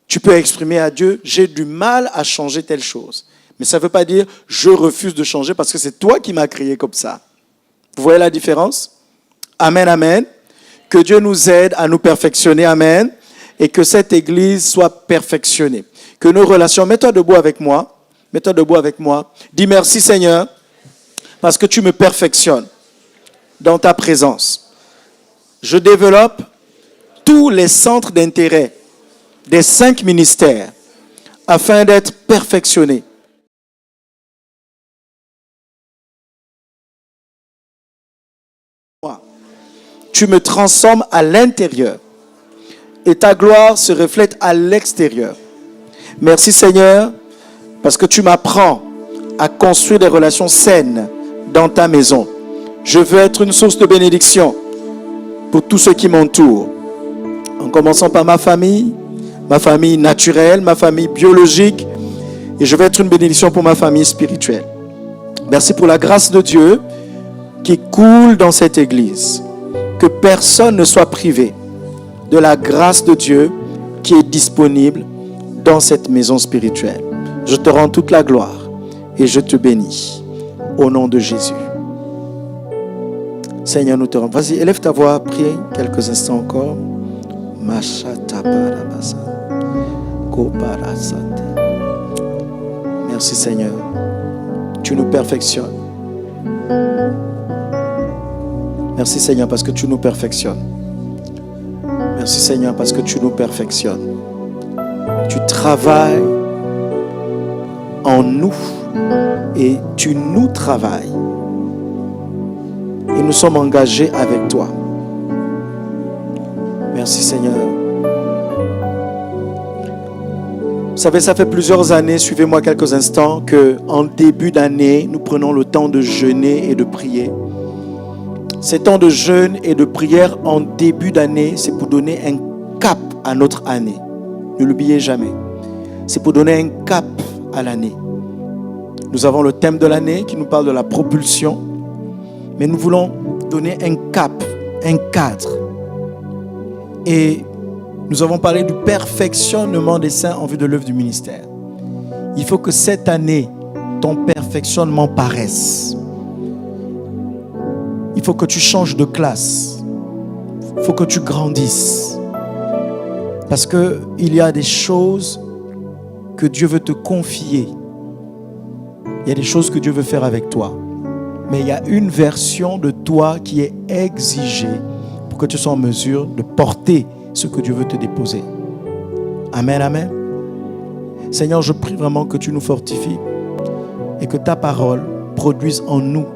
A: Tu peux exprimer à Dieu, j'ai du mal à changer telle chose. Mais ça ne veut pas dire, je refuse de changer parce que c'est toi qui m'as créé comme ça. Vous voyez la différence? Amen, amen. Que Dieu nous aide à nous perfectionner, amen. Et que cette église soit perfectionnée. Que nos relations, mets-toi debout avec moi. Mets-toi debout avec moi. Dis merci Seigneur, parce que tu me perfectionnes dans ta présence. Je développe tous les centres d'intérêt des 5 ministères afin d'être perfectionné. Tu me transformes à l'intérieur et ta gloire se reflète à l'extérieur. Merci Seigneur, parce que tu m'apprends à construire des relations saines dans ta maison. Je veux être une source de bénédiction pour tous ceux qui m'entourent. En commençant par ma famille naturelle, ma famille biologique, et je veux être une bénédiction pour ma famille spirituelle. Merci pour la grâce de Dieu qui coule dans cette église. Que personne ne soit privé de la grâce de Dieu qui est disponible dans cette maison spirituelle. Je te rends toute la gloire et je te bénis au nom de Jésus. Seigneur, nous te rendons. Vas-y, élève ta voix, prie quelques instants encore. Merci Seigneur. Tu nous perfectionnes. Merci Seigneur parce que tu nous perfectionnes. Merci Seigneur parce que tu nous perfectionnes. Tu travailles en nous et tu nous travailles. Et nous sommes engagés avec toi. Merci Seigneur. savez, ça fait plusieurs années, suivez-moi quelques instants, qu'en début d'année, nous prenons le temps de jeûner et de prier. Ces temps de jeûne et de prière en début d'année, c'est pour donner un cap à notre année. Ne l'oubliez jamais. C'est pour donner un cap à l'année. Nous avons le thème de l'année qui nous parle de la propulsion, mais nous voulons donner un cap, un cadre. Et nous avons parlé du perfectionnement des saints en vue de l'œuvre du ministère. Il faut que cette année, ton perfectionnement paraisse. Il faut que tu changes de classe. Il faut que tu grandisses. Parce qu'il y a des choses que Dieu veut te confier. Il y a des choses que Dieu veut faire avec toi. Mais il y a une version de toi qui est exigée pour que tu sois en mesure de porter ce que Dieu veut te déposer. Amen, amen. Seigneur, je prie vraiment que tu nous fortifies et que ta parole produise en nous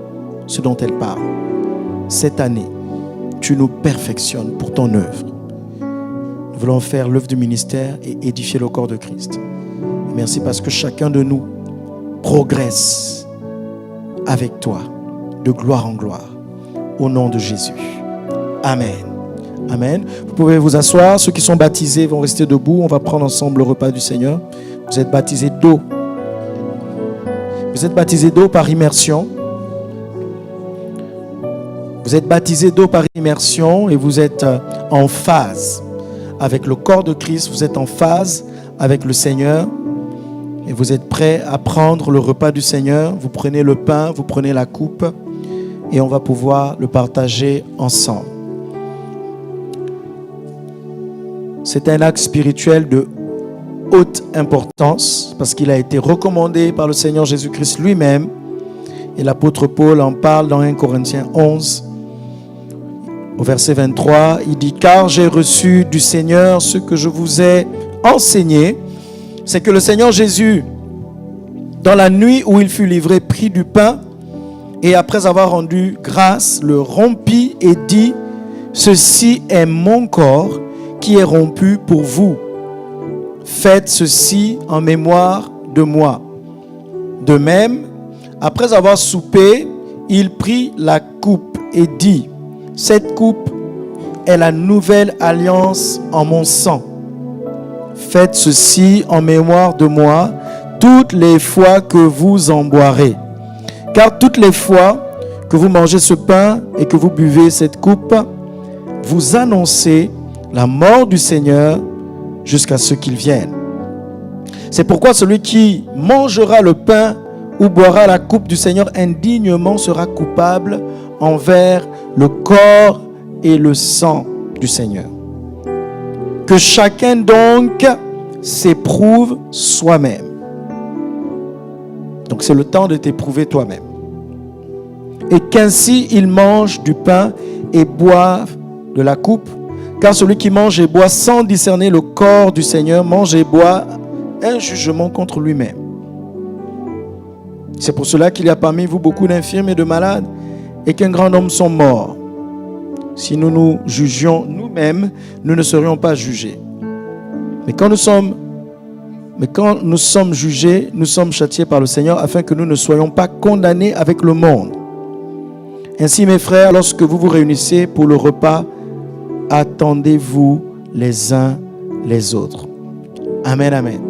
A: ce dont elle parle. Cette année, tu nous perfectionnes pour ton œuvre. Nous voulons faire l'œuvre du ministère et édifier le corps de Christ. Merci parce que chacun de nous progresse avec toi, de gloire en gloire, au nom de Jésus. Amen. Amen. Vous pouvez vous asseoir. Ceux qui sont baptisés vont rester debout. On va prendre ensemble le repas du Seigneur. Vous êtes baptisés d'eau. Vous êtes baptisés d'eau par immersion. Vous êtes baptisés d'eau par immersion et vous êtes en phase avec le corps de Christ. Vous êtes en phase avec le Seigneur et vous êtes prêts à prendre le repas du Seigneur. Vous prenez le pain, vous prenez la coupe et on va pouvoir le partager ensemble. C'est un acte spirituel de haute importance parce qu'il a été recommandé par le Seigneur Jésus-Christ lui-même. Et l'apôtre Paul en parle dans 1 Corinthiens 11, au verset 23. Il dit « Car j'ai reçu du Seigneur ce que je vous ai enseigné, c'est que le Seigneur Jésus, dans la nuit où il fut livré, prit du pain et après avoir rendu grâce, le rompit et dit « Ceci est mon corps qui est rompu pour vous. Faites ceci en mémoire de moi. » De même, après avoir soupé, il prit la coupe et dit « Cette coupe est la nouvelle alliance en mon sang. Faites ceci en mémoire de moi toutes les fois que vous en boirez. Car toutes les fois que vous mangez ce pain et que vous buvez cette coupe, vous annoncez la mort du Seigneur jusqu'à ce qu'il vienne. C'est pourquoi celui qui mangera le pain ou boira la coupe du Seigneur indignement sera coupable envers le corps et le sang du Seigneur. Que chacun donc s'éprouve soi-même. Donc c'est le temps de t'éprouver toi-même. Et qu'ainsi il mange du pain et boive de la coupe. Car celui qui mange et boit sans discerner le corps du Seigneur mange et boit un jugement contre lui-même. C'est pour cela qu'il y a parmi vous beaucoup d'infirmes et de malades et qu'un grand nombre sont morts. Si nous nous jugions nous-mêmes, nous ne serions pas jugés. Mais quand nous sommes jugés, nous sommes châtiés par le Seigneur afin que nous ne soyons pas condamnés avec le monde. Ainsi, mes frères, lorsque vous vous réunissez pour le repas, attendez-vous les uns les autres. Amen, amen.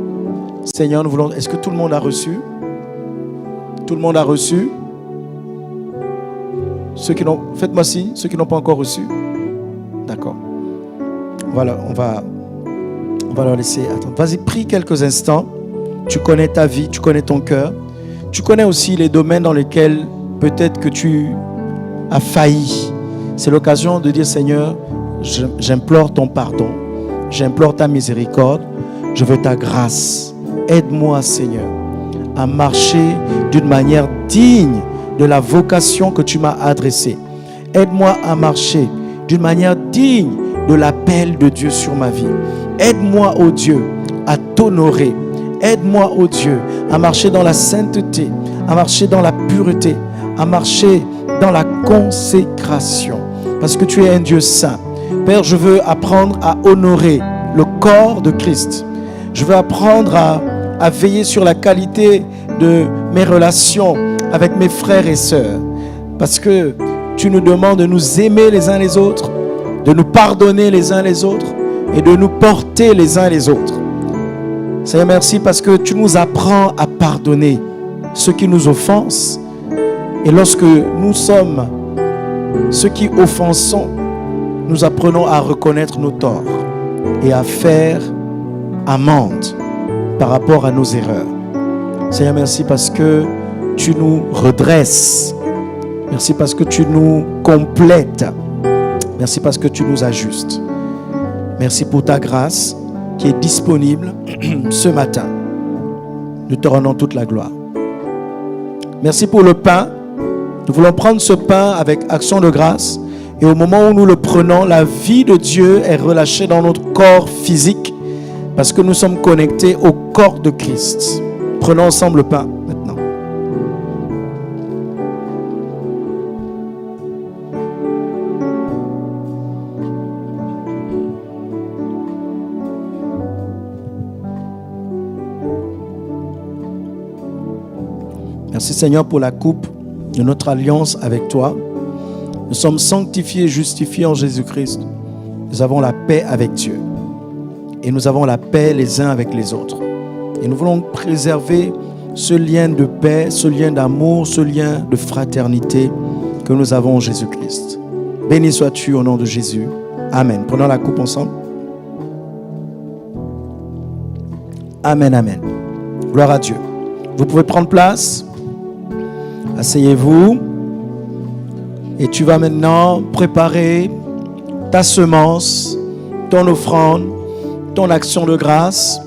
A: Seigneur, nous voulons... Est-ce que tout le monde a reçu? Tout le monde a reçu? Ceux qui n'ont... Faites-moi signe, ceux qui n'ont pas encore reçu. D'accord. Voilà, on va leur laisser attendre. Vas-y, prie quelques instants. Tu connais ta vie, tu connais ton cœur. Tu connais aussi les domaines dans lesquels peut-être que tu as failli. C'est l'occasion de dire, Seigneur, j'implore ton pardon. J'implore ta miséricorde. Je veux ta grâce. Aide-moi, Seigneur, à marcher d'une manière digne de la vocation que tu m'as adressée. Aide-moi à marcher d'une manière digne de l'appel de Dieu sur ma vie. Aide-moi, ô Dieu, à t'honorer. Aide-moi, ô Dieu, à marcher dans la sainteté, à marcher dans la pureté, à marcher dans la consécration. Parce que tu es un Dieu saint. Père, je veux apprendre à honorer le corps de Christ. Je veux apprendre à veiller sur la qualité de mes relations avec mes frères et sœurs. Parce que tu nous demandes de nous aimer les uns les autres, de nous pardonner les uns les autres et de nous porter les uns les autres. Seigneur, merci parce que tu nous apprends à pardonner ceux qui nous offensent. Et lorsque nous sommes ceux qui offensons, nous apprenons à reconnaître nos torts et à faire amende par rapport à nos erreurs. Seigneur, merci parce que tu nous redresses. Merci parce que tu nous complètes. Merci parce que tu nous ajustes. Merci pour ta grâce qui est disponible ce matin. Nous te rendons toute la gloire. Merci pour le pain. Nous voulons prendre ce pain avec action de grâce. Et au moment où nous le prenons, la vie de Dieu est relâchée dans notre corps physique parce que nous sommes connectés au corps de Christ. Prenons ensemble le pain maintenant. Merci Seigneur pour la coupe de notre alliance avec toi. Nous sommes sanctifiés et justifiés en Jésus-Christ. Nous avons la paix avec Dieu. Et nous avons la paix les uns avec les autres. Et nous voulons préserver ce lien de paix, ce lien d'amour, ce lien de fraternité que nous avons en Jésus-Christ. Béni sois-tu au nom de Jésus. Amen. Prenons la coupe ensemble. Amen, amen. Gloire à Dieu. Vous pouvez prendre place. Asseyez-vous. Et tu vas maintenant préparer ta semence, ton offrande, ton action de grâce.